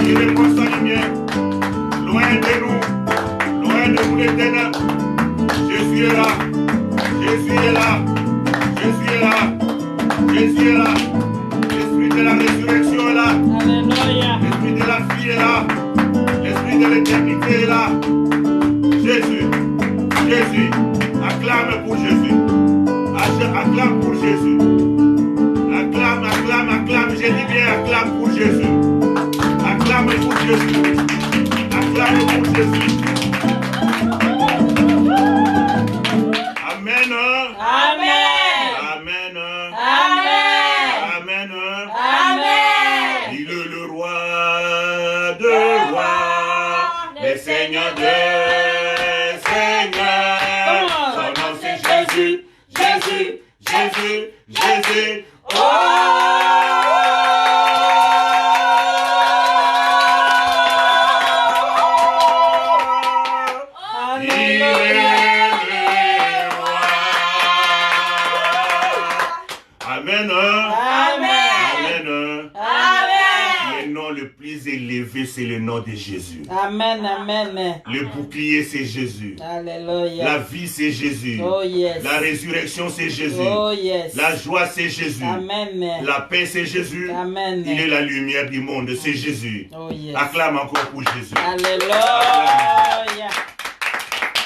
Il répand sa lumière. Loin de nous les ténèbres. Jésus est là. Jésus est là. Jésus est là. Jésus est là. L'esprit de la résurrection est là. Alléluia. L'esprit de la vie est là. L'esprit de l'éternité est là. Jésus. Jésus. Acclame pour Jésus. Acclame pour Jésus. Acclame, acclame, acclame. J'ai dit bien acclame pour Jésus. Acclame pour Jésus. Acclame pour Jésus. Amen. Amen. Amen. Amen. Amen. Amen. Il est le roi de rois, le Seigneur des seigneurs. Son nom c'est Jésus, Jésus, Jésus, Jésus. Oh! Il est le roi. Amen. Amen. Amen. Le nom le plus élevé, c'est le nom de Jésus. Amen. Amen. Le bouclier, c'est Jésus. Alléluia. La vie, c'est Jésus. Oh yes. La résurrection, c'est Jésus. Oh yes. La joie, c'est Jésus. Amen. La paix, c'est Jésus. Amen. Il est la lumière du monde, c'est Jésus. Oh yes. Acclame encore pour Jésus. Alléluia.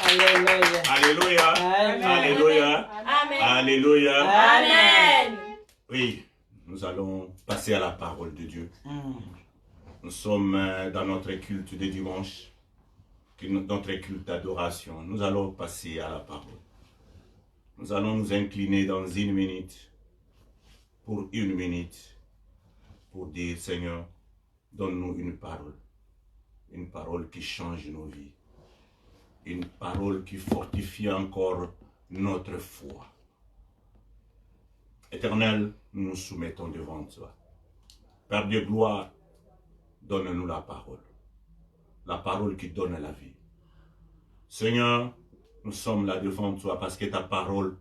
Alléluia. Alléluia. Amen. Alléluia. Amen. Alléluia. Amen. Oui, nous allons passer à la parole de Dieu. Mm. Nous sommes dans notre culte de dimanche, notre culte d'adoration. Nous allons passer à la parole. Nous allons nous incliner dans 1 minute, pour 1 minute, pour dire, Seigneur, donne-nous une parole qui change nos vies, une parole qui fortifie encore notre foi. Éternel, nous nous soumettons devant toi. Père de gloire, donne-nous la parole qui donne la vie. Seigneur, nous sommes là devant toi parce que ta parole,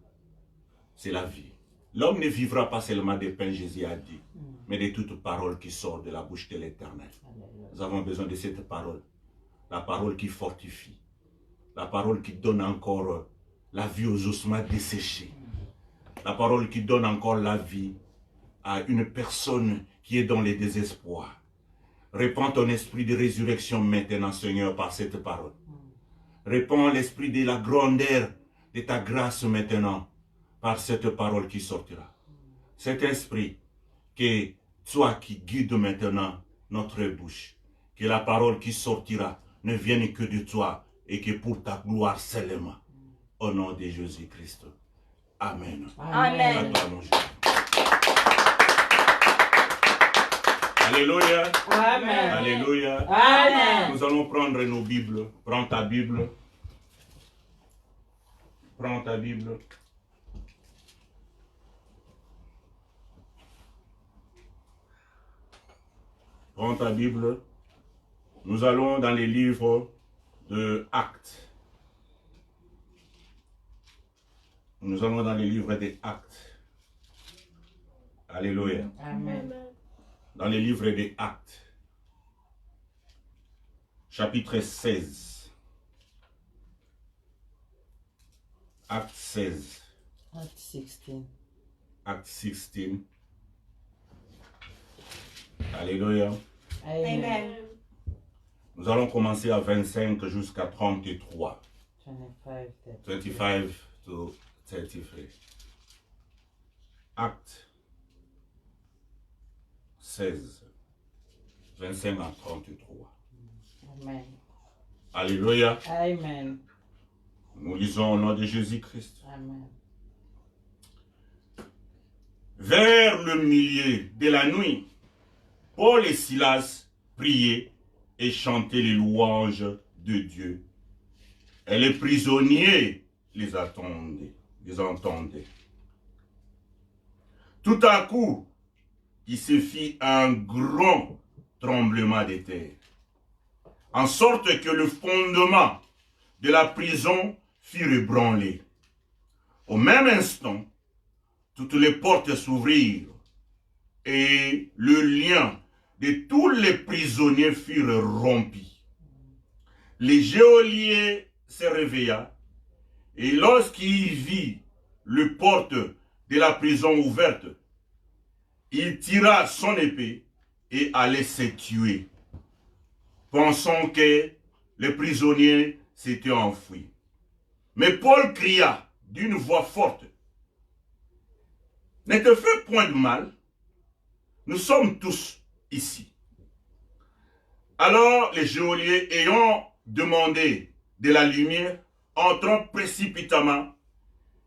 c'est la vie. L'homme ne vivra pas seulement de pain, Jésus a dit, mais de toute parole qui sort de la bouche de l'Éternel. Nous avons besoin de cette parole, la parole qui fortifie, la parole qui donne encore la vie aux ossements desséchés, la parole qui donne encore la vie à une personne qui est dans le désespoir. Répands ton esprit de résurrection maintenant, Seigneur, par cette parole. Répands l'esprit de la grandeur de ta grâce maintenant, par cette parole qui sortira. Cet esprit, que toi qui guide maintenant notre bouche, que la parole qui sortira ne vienne que de toi et que pour ta gloire seulement. Au nom de Jésus-Christ. Amen. Amen. À toi, mon Jésus. Alléluia. Amen. Alléluia. Amen. Nous allons prendre nos Bibles. Prends ta Bible. Prends ta Bible. Prends ta Bible. Nous allons dans les livres de Actes. Nous allons dans les livres des Actes. Alléluia. Amen. Dans les livres des Actes. Chapitre 16. Acte 16. Acte 16. Acte 16. Alléluia. Amen. Nous allons commencer à 25 jusqu'à 33. 25. 25 to 33. Acte 16, 25 à 33. Amen. Alléluia. Amen. Nous lisons au nom de Jésus-Christ. Amen. Vers le milieu de la nuit, Paul et Silas priaient et chantaient les louanges de Dieu. Et les prisonniers les entendaient. Tout à coup, il se fit un grand tremblement de terre, en sorte que le fondement de la prison fut ébranlé. Au même instant, toutes les portes s'ouvrirent et le lien de tous les prisonniers furent rompus. Le geôlier se réveilla et lorsqu'il vit les portes de la prison ouvertes, il tira son épée et allait se tuer, pensant que les prisonniers s'étaient enfuis. Mais Paul cria d'une voix forte: « Ne te fais point de mal, nous sommes tous ici. » Alors les geôliers, ayant demandé de la lumière, entrant précipitamment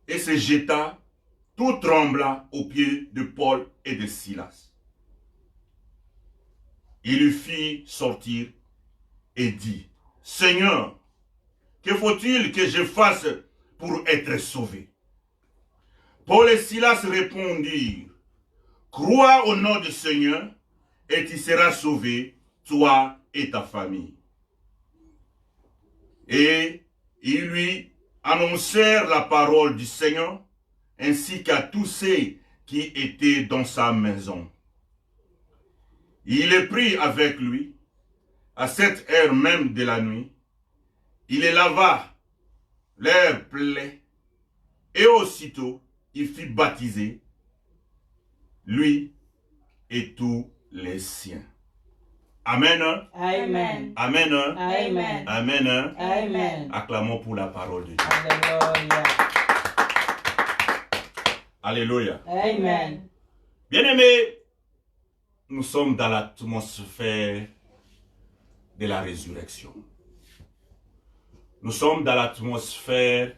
et se jeta, tout trembla aux pieds de Paul et de Silas. Il lui fit sortir et dit: « Seigneur, que faut-il que je fasse pour être sauvé? » Paul et Silas répondirent: « Crois au nom du Seigneur et tu seras sauvé, toi et ta famille. » Et ils lui annoncèrent la parole du Seigneur, ainsi qu'à tous ceux qui étaient dans sa maison. Il les prit avec lui, à cette heure même de la nuit. Il les lava leurs plaies, et aussitôt il fut baptisé, lui et tous les siens. Amen. Amen. Amen. Amen. Amen. Amen. Acclamons pour la parole de Dieu. Alléluia. Alléluia. Amen. Bien-aimés, nous sommes dans l'atmosphère de la résurrection. Nous sommes dans l'atmosphère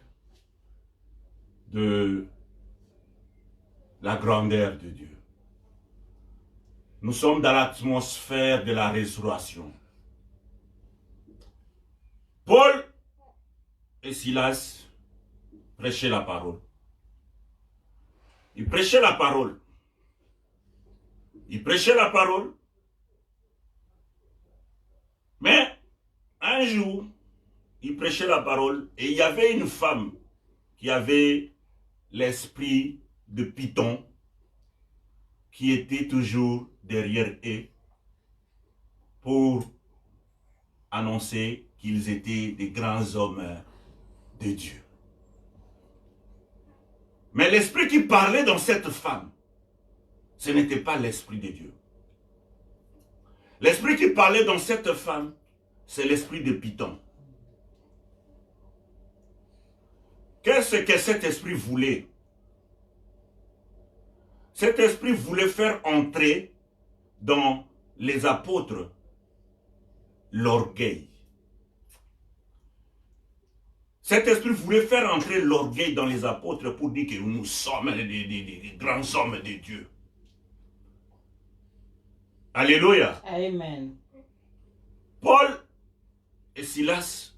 de la grandeur de Dieu. Nous sommes dans l'atmosphère de la résurrection. Paul et Silas prêchaient la parole. Ils prêchaient la parole. Ils prêchaient la parole. Mais un jour, ils prêchaient la parole et il y avait une femme qui avait l'esprit de Python qui était toujours derrière eux pour annoncer qu'ils étaient des grands hommes de Dieu. Mais l'esprit qui parlait dans cette femme, ce n'était pas l'esprit de Dieu. L'esprit qui parlait dans cette femme, c'est l'esprit de Python. Qu'est-ce que cet esprit voulait? Cet esprit voulait faire entrer dans les apôtres l'orgueil. Cet esprit voulait faire entrer l'orgueil dans les apôtres pour dire que nous sommes des grands hommes de Dieu. Alléluia. Amen. Paul et Silas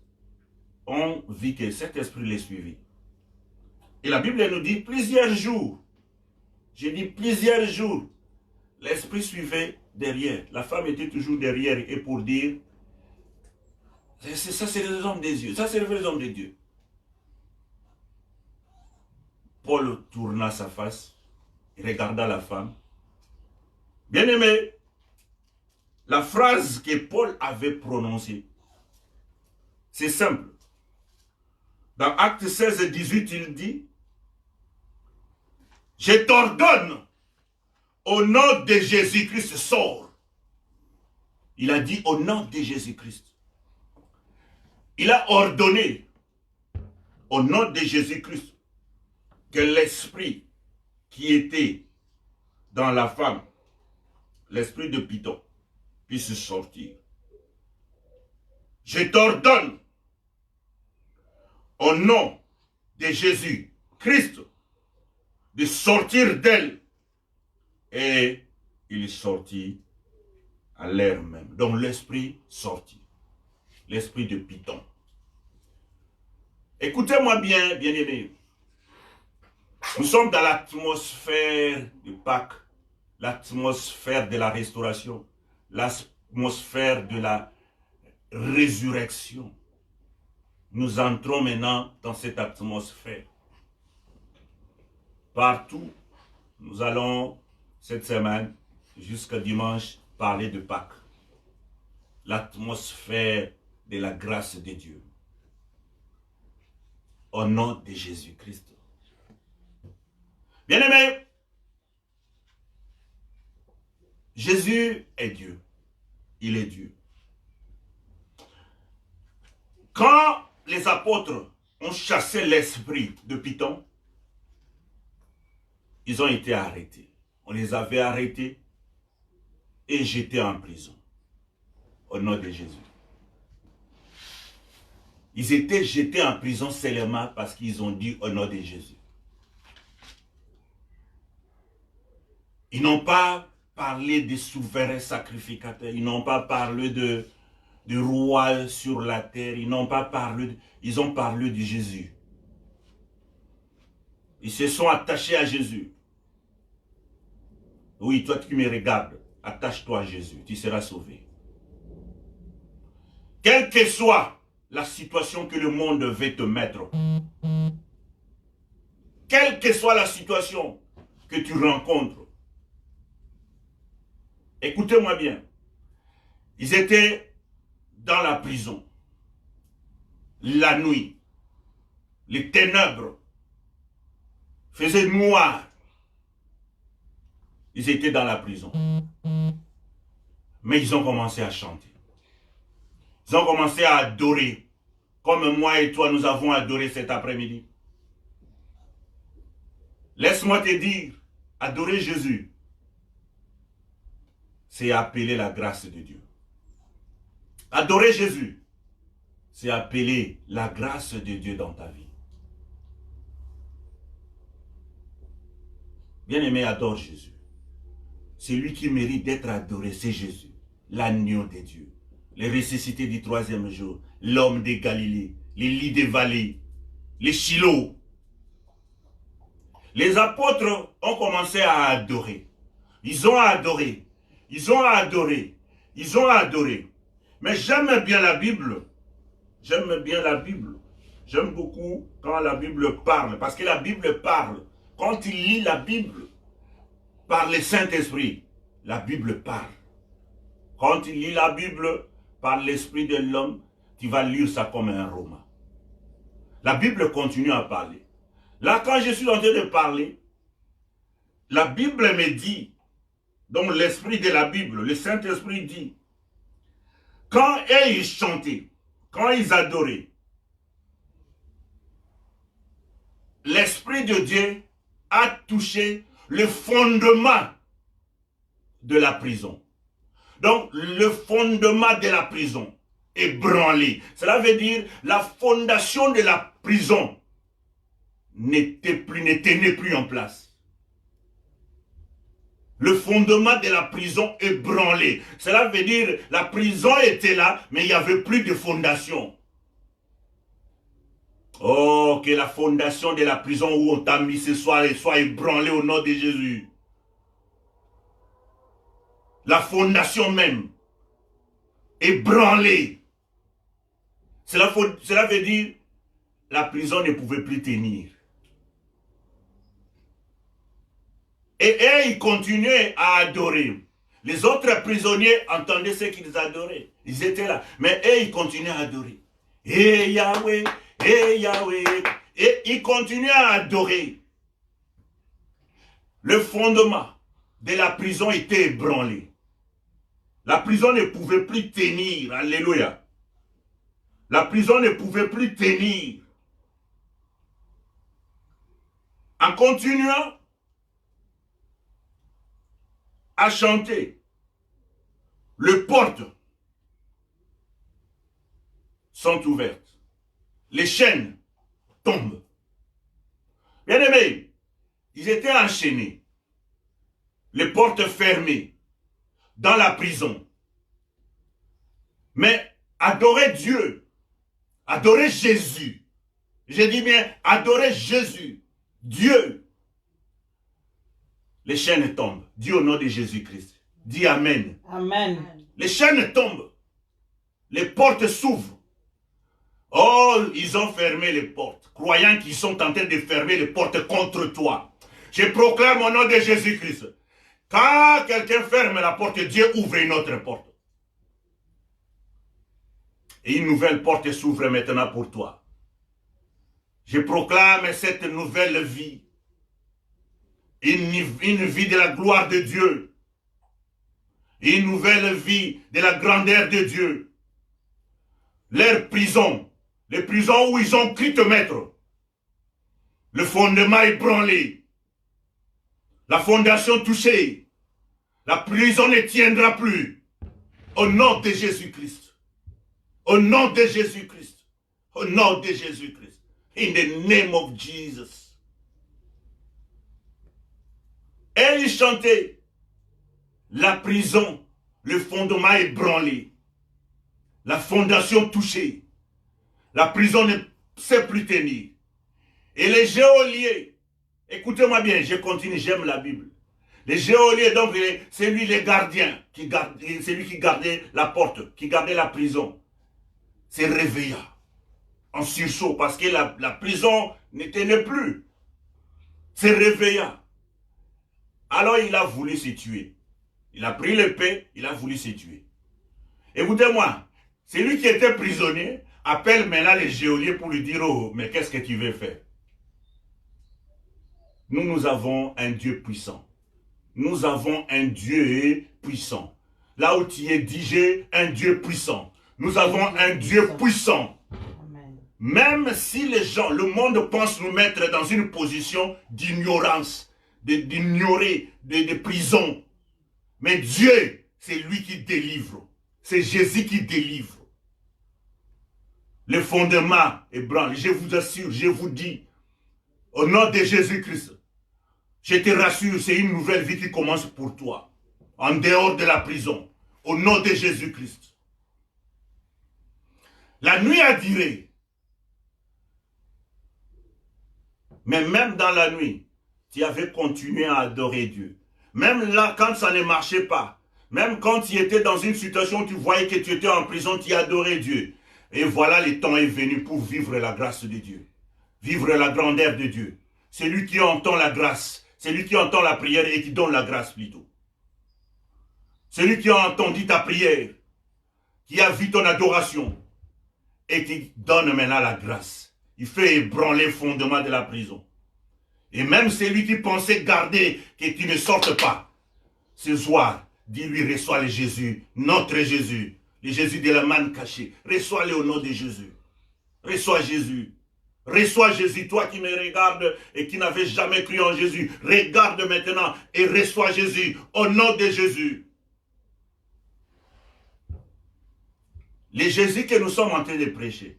ont vu que cet esprit les suivait. Et la Bible nous dit plusieurs jours. J'ai dit plusieurs jours. L'esprit suivait derrière. La femme était toujours derrière et pour dire, ça c'est les hommes des dieux. Ça c'est les hommes de Dieu. Paul tourna sa face, regarda la femme. Bien-aimé, la phrase que Paul avait prononcée, c'est simple. Dans Actes 16 et 18, il dit: « Je t'ordonne, au nom de Jésus-Christ, sors. » Il a dit au nom de Jésus-Christ. Il a ordonné au nom de Jésus-Christ que l'esprit qui était dans la femme l'esprit de Python puisse sortir. Je t'ordonne, au nom de Jésus Christ, de sortir d'elle. Et il sortit à l'air même. Donc l'esprit sortit. L'esprit de Python. Écoutez-moi bien, bien-aimés. Nous sommes dans l'atmosphère de Pâques, l'atmosphère de la restauration, l'atmosphère de la résurrection. Nous entrons maintenant dans cette atmosphère. Partout, nous allons cette semaine, jusqu'à dimanche, parler de Pâques. L'atmosphère de la grâce de Dieu. Au nom de Jésus-Christ. Bien-aimés, Jésus est Dieu. Il est Dieu. Quand les apôtres ont chassé l'esprit de Python, ils ont été arrêtés. On les avait arrêtés et jetés en prison. Au nom de Jésus. Ils étaient jetés en prison seulement parce qu'ils ont dit au nom de Jésus. Ils n'ont pas parlé des souverains sacrificateurs. Ils n'ont pas parlé de roi sur la terre. Ils n'ont pas parlé. Ils ont parlé de Jésus. Ils se sont attachés à Jésus. Oui, toi qui me regardes, attache-toi à Jésus. Tu seras sauvé. Quelle que soit la situation que le monde veut te mettre, quelle que soit la situation que tu rencontres, écoutez-moi bien, ils étaient dans la prison, la nuit, les ténèbres faisaient noir, ils étaient dans la prison, mais ils ont commencé à chanter. Ils ont commencé à adorer, comme moi et toi nous avons adoré cet après-midi. Laisse-moi te dire, adorer Jésus, c'est appeler la grâce de Dieu. Adorer Jésus, c'est appeler la grâce de Dieu dans ta vie. Bien-aimé, adore Jésus. C'est lui qui mérite d'être adoré, c'est Jésus, l'agneau de Dieu. Les ressuscités du troisième jour, l'homme de Galilée, les lits des vallées, les Shiloh. Les apôtres ont commencé à adorer. Ils ont adoré. Ils ont adoré. Ils ont adoré. Mais j'aime bien la Bible. J'aime bien la Bible. J'aime beaucoup quand la Bible parle. Parce que la Bible parle. Quand tu lis la Bible par le Saint-Esprit, la Bible parle. Quand tu lis la Bible par l'esprit de l'homme, tu vas lire ça comme un roman. La Bible continue à parler. Là, quand je suis en train de parler, la Bible me dit, donc l'esprit de la Bible, le Saint-Esprit dit, quand ils chantaient, quand ils adoraient, l'Esprit de Dieu a touché le fondement de la prison. Donc, le fondement de la prison est branlé. Cela veut dire la fondation de la prison ne tenait plus en place. Le fondement de la prison est branlé. Cela veut dire la prison était là, mais il n'y avait plus de fondation. Oh, que la fondation de la prison où on t'a mis ce soir soit ébranlée au nom de Jésus. La fondation même est branlée. Cela veut dire la prison ne pouvait plus tenir. Et ils continuaient à adorer. Les autres prisonniers entendaient ce qu'ils adoraient. Ils étaient là. Mais eux, ils continuaient à adorer. Et Yahweh, et Yahweh. Et ils continuaient à adorer. Le fondement de la prison était ébranlé. La prison ne pouvait plus tenir. Alléluia. La prison ne pouvait plus tenir. En continuant à chanter, les portes sont ouvertes. Les chaînes tombent. Bien-aimés, ils étaient enchaînés. Les portes fermées dans la prison. Mais adorer Dieu, adorer Jésus, je dis bien adorer Jésus, Dieu, les chaînes tombent. Dis au nom de Jésus-Christ. Dis Amen. Amen. Les chaînes tombent. Les portes s'ouvrent. Oh, ils ont fermé les portes, croyant qu'ils sont en train de fermer les portes contre toi. Je proclame au nom de Jésus-Christ. Quand quelqu'un ferme la porte, Dieu ouvre une autre porte. Et une nouvelle porte s'ouvre maintenant pour toi. Je proclame cette nouvelle vie. Une vie de la gloire de Dieu. Une nouvelle vie de la grandeur de Dieu. Leur prison, les prisons où ils ont cru te mettre, le fondement ébranlé, la fondation touchée, la prison ne tiendra plus. Au nom de Jésus-Christ. Au nom de Jésus-Christ. Au nom de Jésus-Christ. In the name of Jesus. Et ils chantaient. La prison, le fondement ébranlé. La fondation touchée. La prison ne sait plus tenir. Et les geôliers, écoutez-moi bien, je continue, j'aime la Bible. Les geôliers, donc, c'est lui les gardiens, c'est lui qui gardait la porte, qui gardait la prison. Se réveilla en sursaut parce que la prison ne tenait plus. Se réveilla. Alors il a voulu se tuer. Il a pris l'épée, il a voulu se tuer. Écoutez-moi, celui qui était prisonnier appelle maintenant les geôliers pour lui dire, oh, mais qu'est-ce que tu veux faire? Nous avons un Dieu puissant. Nous avons un Dieu puissant. Là où tu es, dis un Dieu puissant. Nous avons un Dieu puissant. Même si les gens, le monde pense nous mettre dans une position d'ignorance, d'ignorer, de prison. Mais Dieu, c'est lui qui délivre. C'est Jésus qui délivre. Le fondement est branlé. Je vous assure, je vous dis, au nom de Jésus-Christ, je te rassure, c'est une nouvelle vie qui commence pour toi. En dehors de la prison. Au nom de Jésus-Christ. La nuit a duré. Mais même dans la nuit, tu avais continué à adorer Dieu. Même là, quand ça ne marchait pas, même quand tu étais dans une situation où tu voyais que tu étais en prison, tu adorais Dieu. Et voilà, le temps est venu pour vivre la grâce de Dieu. Vivre la grandeur de Dieu. C'est lui qui entend la grâce. C'est lui qui entend la prière et qui donne la grâce plutôt. C'est lui qui a entendu ta prière, qui a vu ton adoration et qui donne maintenant la grâce. Il fait ébranler le fondement de la prison. Et même celui qui pensait garder que tu ne sortes pas, ce soir, dis-lui, reçois le Jésus, notre Jésus, le Jésus de la manne cachée. Reçois-le au nom de Jésus. Reçois Jésus. Reçois Jésus, toi qui me regardes et qui n'avais jamais cru en Jésus. Regarde maintenant et reçois Jésus au nom de Jésus. Le Jésus que nous sommes en train de prêcher,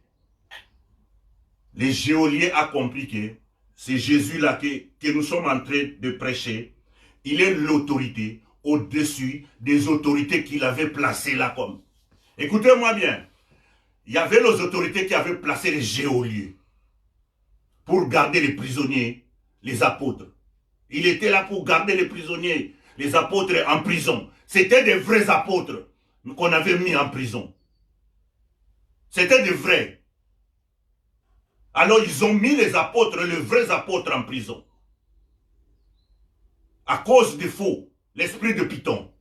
les geôliers a compris que c'est Jésus-là que nous sommes en train de prêcher. Il est l'autorité au-dessus des autorités qu'il avait placées là comme. Écoutez-moi bien. Il y avait les autorités qui avaient placé les geôliers pour garder les prisonniers, les apôtres. Il était là pour garder les prisonniers, les apôtres en prison. C'était des vrais apôtres qu'on avait mis en prison. C'était des vrais. Alors ils ont mis les apôtres, les vrais apôtres en prison. À cause des faux, l'esprit de Python.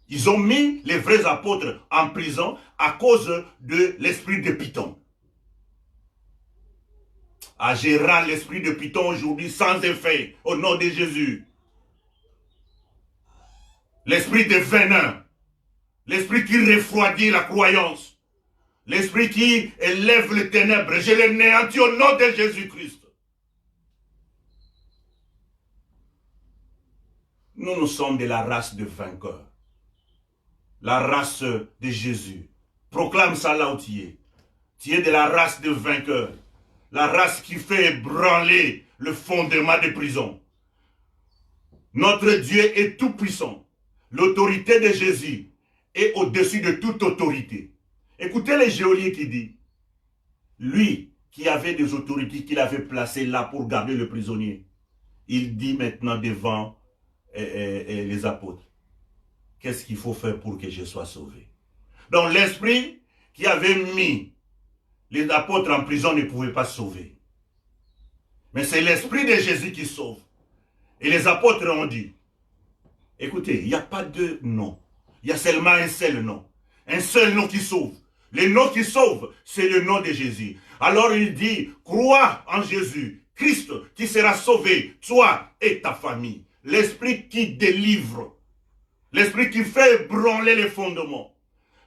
Ils ont mis les vrais apôtres en prison à cause de l'esprit de Python. À gérer l'esprit de Python aujourd'hui sans effet, au nom de Jésus. L'esprit de venin, l'esprit qui refroidit la croyance. L'esprit qui élève les ténèbres, je les néantis au nom de Jésus-Christ. Nous sommes de la race de vainqueurs. la race de Jésus. Proclame ça là où tu es. Tu es de la race de vainqueurs. La race qui fait ébranler le fondement des prisons. Notre Dieu est tout puissant. L'autorité de Jésus est au-dessus de toute autorité. Écoutez les geôliers qui disent, lui qui avait des autorités qu'il avait placées là pour garder le prisonnier, il dit maintenant devant les apôtres, qu'est-ce qu'il faut faire pour que je sois sauvé? Donc l'esprit qui avait mis les apôtres en prison ne pouvait pas sauver. Mais c'est l'esprit de Jésus qui sauve. Et les apôtres ont dit, écoutez, il n'y a pas de nom. Il y a seulement un seul nom. Un seul nom qui sauve. Le nom qui sauve, c'est le nom de Jésus. Alors il dit, crois en Jésus, Christ, qui sera sauvé, toi et ta famille. L'esprit qui délivre. L'esprit qui fait ébranler les fondements.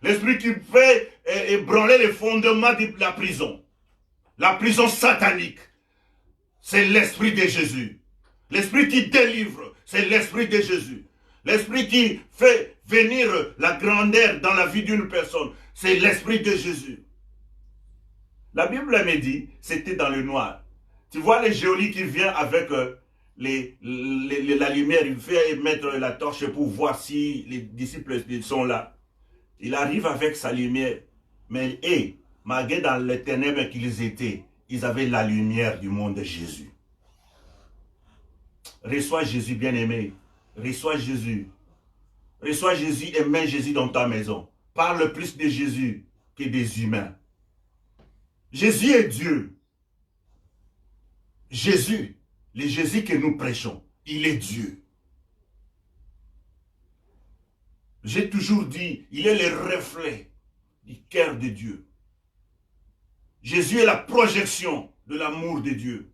L'esprit qui fait ébranler les fondements de la prison. La prison satanique. C'est l'esprit de Jésus. L'esprit qui délivre, c'est l'esprit de Jésus. L'esprit qui fait venir la grandeur dans la vie d'une personne, c'est l'esprit de Jésus. La Bible me dit, c'était dans le noir. Tu vois les geôliers qui viennent avec la lumière, il fait mettre la torche pour voir si les disciples sont là. Il arrive avec sa lumière. Mais malgré dans les ténèbres qu'ils étaient, ils avaient la lumière du monde de Jésus. Reçois Jésus, bien-aimé. Reçois Jésus. Reçois Jésus et mets Jésus dans ta maison. Parle plus de Jésus que des humains. Jésus est Dieu. Jésus, le Jésus que nous prêchons, il est Dieu. J'ai toujours dit, il est le reflet du cœur de Dieu. Jésus est la projection de l'amour de Dieu.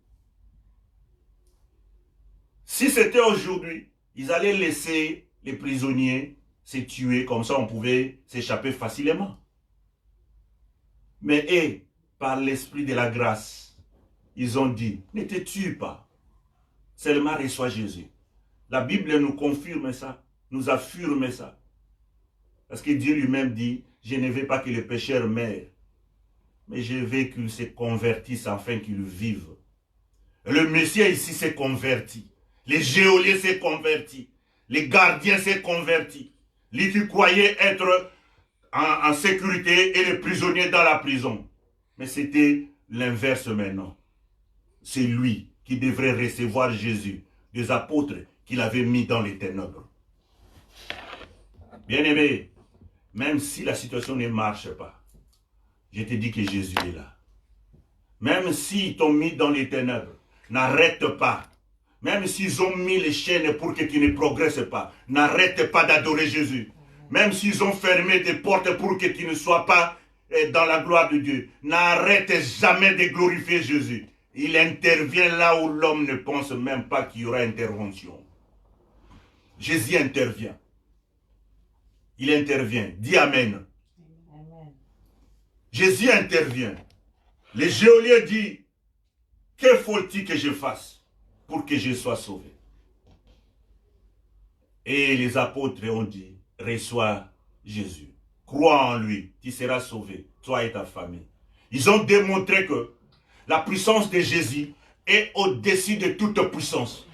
Si c'était aujourd'hui, ils allaient laisser les prisonniers se tuer, comme ça on pouvait s'échapper facilement. Mais par l'esprit de la grâce, ils ont dit, ne te tue pas, seulement reçois Jésus. La Bible nous confirme ça, nous affirme ça. Parce que Dieu lui-même dit, je ne veux pas que les pécheurs meurent, mais je veux qu'ils se convertissent afin qu'ils vivent. Le Messie ici s'est converti. Les geôliers s'est converti. Les gardiens s'est converti. Lui qui croyait être en sécurité et les prisonniers dans la prison. Mais c'était l'inverse maintenant. C'est lui qui devrait recevoir Jésus, des apôtres qu'il avait mis dans les ténèbres. Bien-aimé, même si la situation ne marche pas, je te dis que Jésus est là. Même s'ils t'ont mis dans les ténèbres, n'arrête pas. Même s'ils ont mis les chaînes pour que tu ne progresses pas, n'arrête pas d'adorer Jésus. Même s'ils ont fermé des portes pour que tu ne sois pas dans la gloire de Dieu, n'arrête jamais de glorifier Jésus. Il intervient là où l'homme ne pense même pas qu'il y aura intervention. Jésus intervient. Il intervient. Dis Amen. Amen. Jésus intervient. Les geôliers disent, que faut-il que je fasse pour que je sois sauvé? Et les apôtres ont dit, reçois Jésus. Crois en lui, tu seras sauvé, toi et ta famille. Ils ont démontré que la puissance de Jésus est au-dessus de toute puissance.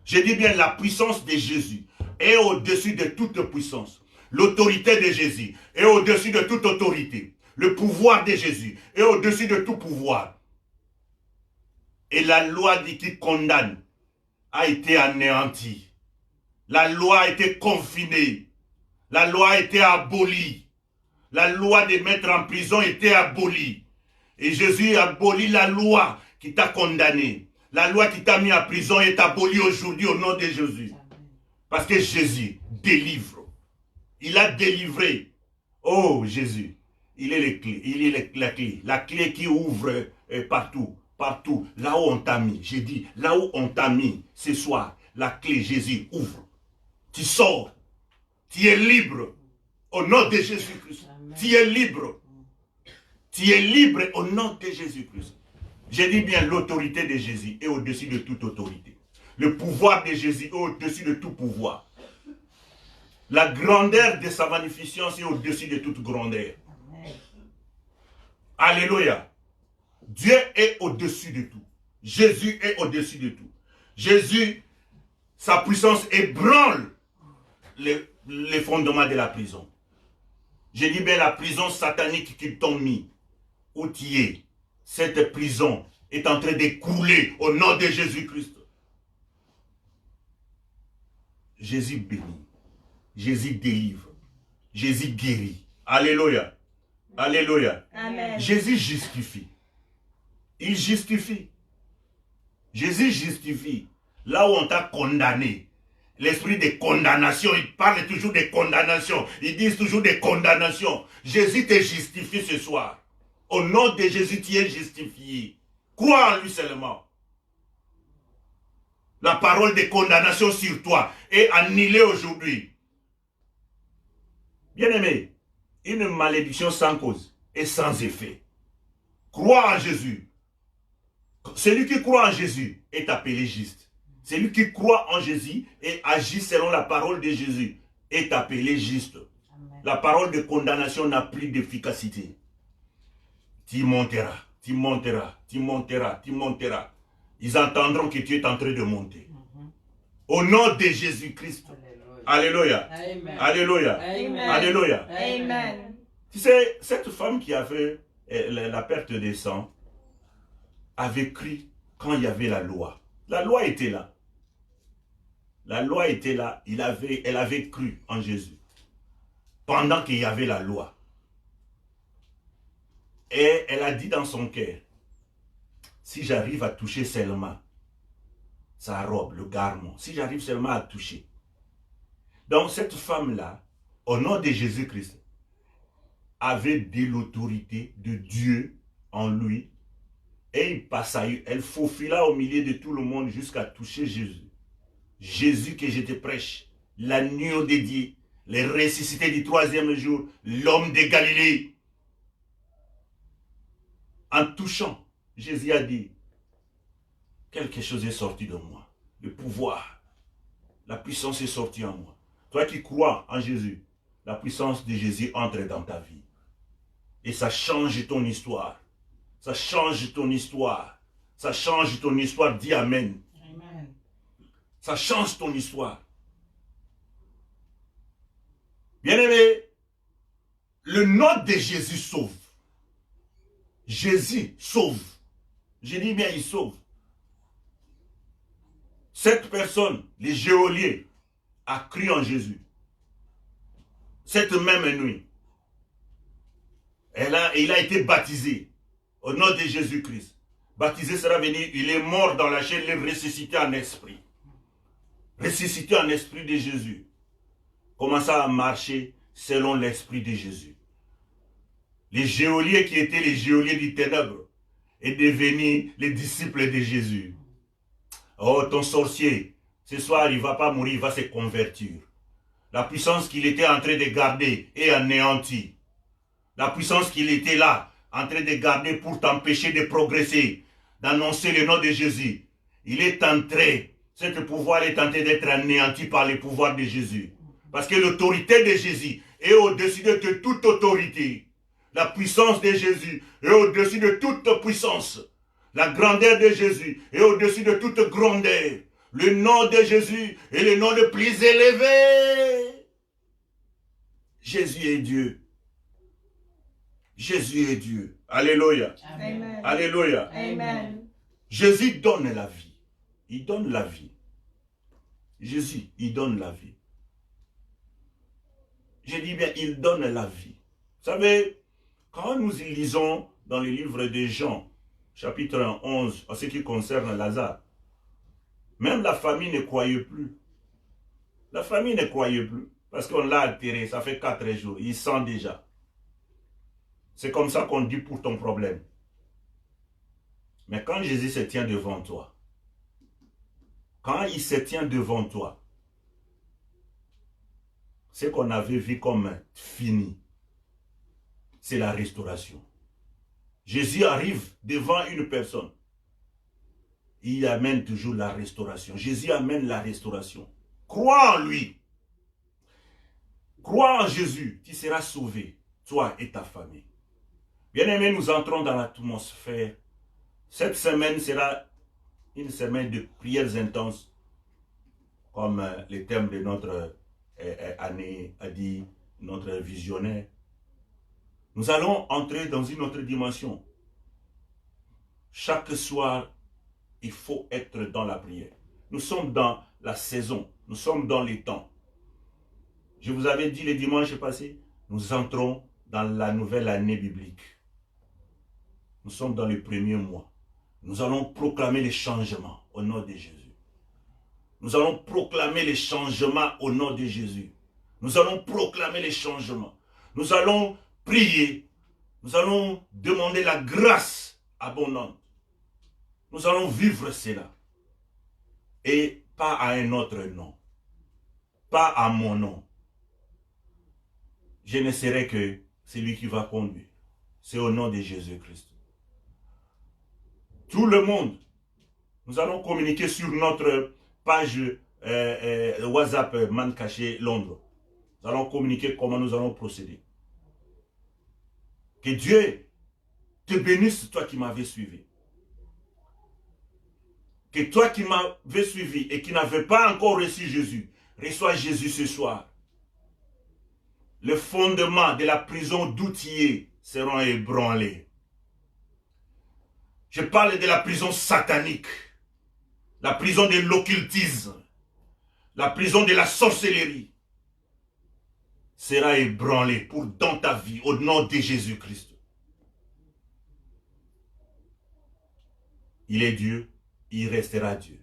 Je dis bien la puissance de Jésus est au-dessus de toute puissance. L'autorité de Jésus est au-dessus de toute autorité. Le pouvoir de Jésus est au-dessus de tout pouvoir. Et la loi qui condamne a été anéantie. La loi a été confinée. La loi a été abolie. La loi de mettre en prison était abolie. Et Jésus a aboli la loi qui t'a condamné. La loi qui t'a mis en prison est abolie aujourd'hui au nom de Jésus. Parce que Jésus délivre. Il a délivré. Oh Jésus, il est les clés. Il est la clé. La clé qui ouvre partout. Partout. Là où on t'a mis. J'ai dit, là où on t'a mis ce soir, la clé Jésus ouvre. Tu sors. Tu es libre. Au nom de Jésus-Christ. Tu es libre. Tu es libre au nom de Jésus-Christ. Je dis bien, l'autorité de Jésus est au-dessus de toute autorité. Le pouvoir de Jésus est au-dessus de tout pouvoir. La grandeur de sa magnificence est au-dessus de toute grandeur. Alléluia. Dieu est au-dessus de tout. Jésus est au-dessus de tout. Jésus, sa puissance ébranle les fondements de la prison. Je dis bien la prison satanique qu'ils t'ont mis, où tu es. Cette prison est en train d'écrouler au nom de Jésus-Christ. Jésus bénit. Jésus délivre. Jésus guérit. Alléluia. Alléluia. Amen. Jésus justifie. Il justifie. Jésus justifie. Là où on t'a condamné, l'esprit de condamnation, il parle toujours de condamnation. Ils disent toujours de condamnation. Jésus te justifie ce soir. Au nom de Jésus, tu es justifié. Crois en lui seulement. La parole de condamnation sur toi est annulée aujourd'hui. Bien-aimé, une malédiction sans cause et sans effet. Crois en Jésus. Celui qui croit en Jésus est appelé juste. Celui qui croit en Jésus et agit selon la parole de Jésus est appelé juste. Amen. La parole de condamnation n'a plus d'efficacité. Tu monteras, tu monteras, tu monteras, tu monteras. Ils entendront que tu es en train de monter. Au nom de Jésus-Christ. Alléluia. Amen. Alléluia. Amen. Alléluia. Amen. Tu sais, cette femme qui avait la perte de sang avait cru quand il y avait la loi. La loi était là. La loi était là. Elle avait cru en Jésus. Pendant qu'il y avait la loi. Et elle a dit dans son cœur, si j'arrive à toucher seulement sa robe, le garment, si j'arrive seulement à toucher. Donc cette femme-là, au nom de Jésus-Christ, avait de l'autorité de Dieu en lui. Et il passa, elle faufila au milieu de tout le monde jusqu'à toucher Jésus. Jésus que je te prêche, l'agneau de Dieu, le ressuscité du troisième jour, l'homme de Galilée. En touchant, Jésus a dit, quelque chose est sorti de moi. Le pouvoir, la puissance est sortie en moi. Toi qui crois en Jésus, la puissance de Jésus entre dans ta vie. Et ça change ton histoire. Ça change ton histoire. Ça change ton histoire. Dis Amen. Amen. Ça change ton histoire. Bien-aimé, le nom de Jésus sauve. Jésus sauve. Je dis bien, il sauve. Cette personne, les geôliers, a cru en Jésus. Cette même nuit, il a été baptisé au nom de Jésus-Christ. Baptisé sera venu, il est mort dans la chair, il est ressuscité en esprit. Ressuscité en esprit de Jésus. Commença à marcher selon l'esprit de Jésus. Les geôliers qui étaient les geôliers du ténèbre est devenu les disciples de Jésus. Oh, ton sorcier, ce soir, il ne va pas mourir, il va se convertir. La puissance qu'il était en train de garder est anéantie. La puissance qu'il était là, en train de garder pour t'empêcher de progresser, d'annoncer le nom de Jésus, il est en train, ce pouvoir est en train d'être anéanti par le pouvoir de Jésus. Parce que l'autorité de Jésus est au-dessus de toute autorité. La puissance de Jésus est au-dessus de toute puissance. La grandeur de Jésus est au-dessus de toute grandeur. Le nom de Jésus est le nom le plus élevé. Jésus est Dieu. Jésus est Dieu. Alléluia. Amen. Alléluia. Amen. Jésus donne la vie. Il donne la vie. Jésus, il donne la vie. Je dis bien, il donne la vie. Vous savez, quand nous lisons dans le livre de Jean, chapitre 11, en ce qui concerne Lazare, même la famille ne croyait plus. La famille ne croyait plus. Parce qu'on l'a altéré, ça fait 4 jours. Il sent déjà. C'est comme ça qu'on dit pour ton problème. Mais quand Jésus se tient devant toi, quand il se tient devant toi, ce qu'on avait vu comme fini, c'est la restauration. Jésus arrive devant une personne. Il amène toujours la restauration. Jésus amène la restauration. Crois en lui. crois en Jésus, tu seras sauvé, toi et ta famille. Bien-aimés, nous entrons dans l'atmosphère. Cette semaine sera une semaine de prières intenses, comme le thème de notre année a dit, notre visionnaire. Nous allons entrer dans une autre dimension. Chaque soir, il faut être dans la prière. Nous sommes dans la saison, nous sommes dans les temps. Je vous avais dit le dimanche passé, nous entrons dans la nouvelle année biblique. Nous sommes dans le premier mois. Nous allons proclamer les changements au nom de Jésus. Nous allons proclamer les changements au nom de Jésus. Nous allons proclamer les changements. Nous allons prier. Nous allons demander la grâce abondante. Nous allons vivre cela. Et pas à un autre nom. Pas à mon nom. Je ne serai que celui qui va conduire. C'est au nom de Jésus-Christ. Tout le monde, nous allons communiquer sur notre page WhatsApp Man Caché Londres. Nous allons communiquer comment nous allons procéder. Que Dieu te bénisse, toi qui m'avais suivi. Que toi qui m'avais suivi et qui n'avais pas encore reçu Jésus, reçois Jésus ce soir. Les fondements de la prison d'outillés seront ébranlés. Je parle de la prison satanique, la prison de l'occultisme, la prison de la sorcellerie sera ébranlée pour dans ta vie au nom de Jésus-Christ. Il est Dieu, il restera Dieu.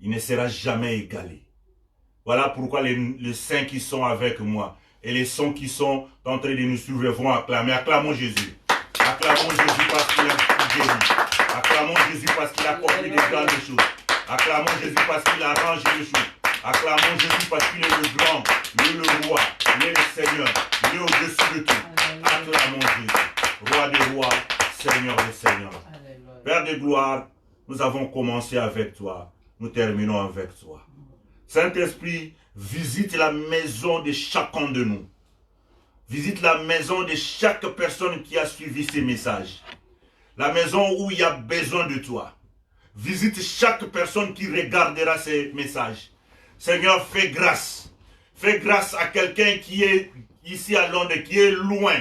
Il ne sera jamais égalé. Voilà pourquoi les saints qui sont avec moi et les saints qui sont en train de nous suivre vont acclamer. Acclamons Jésus. Acclamons Jésus parce qu'il a guéri. Acclamons Jésus parce qu'il a accompli de grandes choses. Acclamons Jésus parce qu'il arrange les choses. Acclamons Jésus parce qu'il est le grand, il est le roi, il est le Seigneur, il est au-dessus de tout. Acclamons Jésus, roi des rois, Seigneur des seigneurs. Père de gloire, nous avons commencé avec toi, nous terminons avec toi. Saint-Esprit, visite la maison de chacun de nous. Visite la maison de chaque personne qui a suivi ces messages. La maison où il y a besoin de toi. Visite chaque personne qui regardera ces messages. Seigneur, fais grâce. Fais grâce à quelqu'un qui est ici à Londres, qui est loin,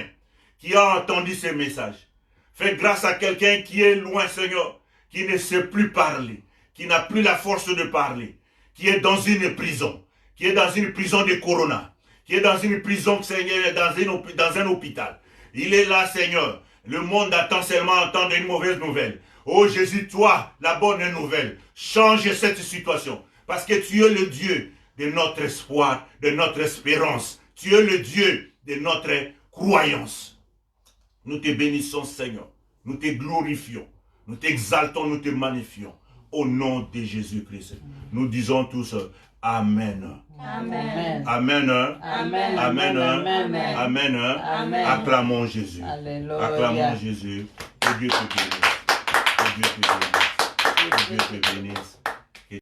qui a entendu ces messages. Fais grâce à quelqu'un qui est loin, Seigneur, qui ne sait plus parler, qui n'a plus la force de parler, qui est dans une prison, qui est dans une prison de Corona, qui est dans une prison, Seigneur, dans un hôpital. Il est là, Seigneur. Le monde attend seulement entendre une mauvaise nouvelle. Oh Jésus, toi, la bonne nouvelle, change cette situation. Parce que tu es le Dieu de notre espoir, de notre espérance. Tu es le Dieu de notre croyance. Nous te bénissons, Seigneur. Nous te glorifions. Nous t'exaltons, nous te magnifions. Au nom de Jésus-Christ. Nous disons tous Amen. Amen. Amen. Amen. Amen. Amen. Amen. Amen. Acclamons Jésus. Alléluia. Acclamons Jésus. Que Dieu te bénisse. Que Dieu te bénisse. Que Dieu te bénisse.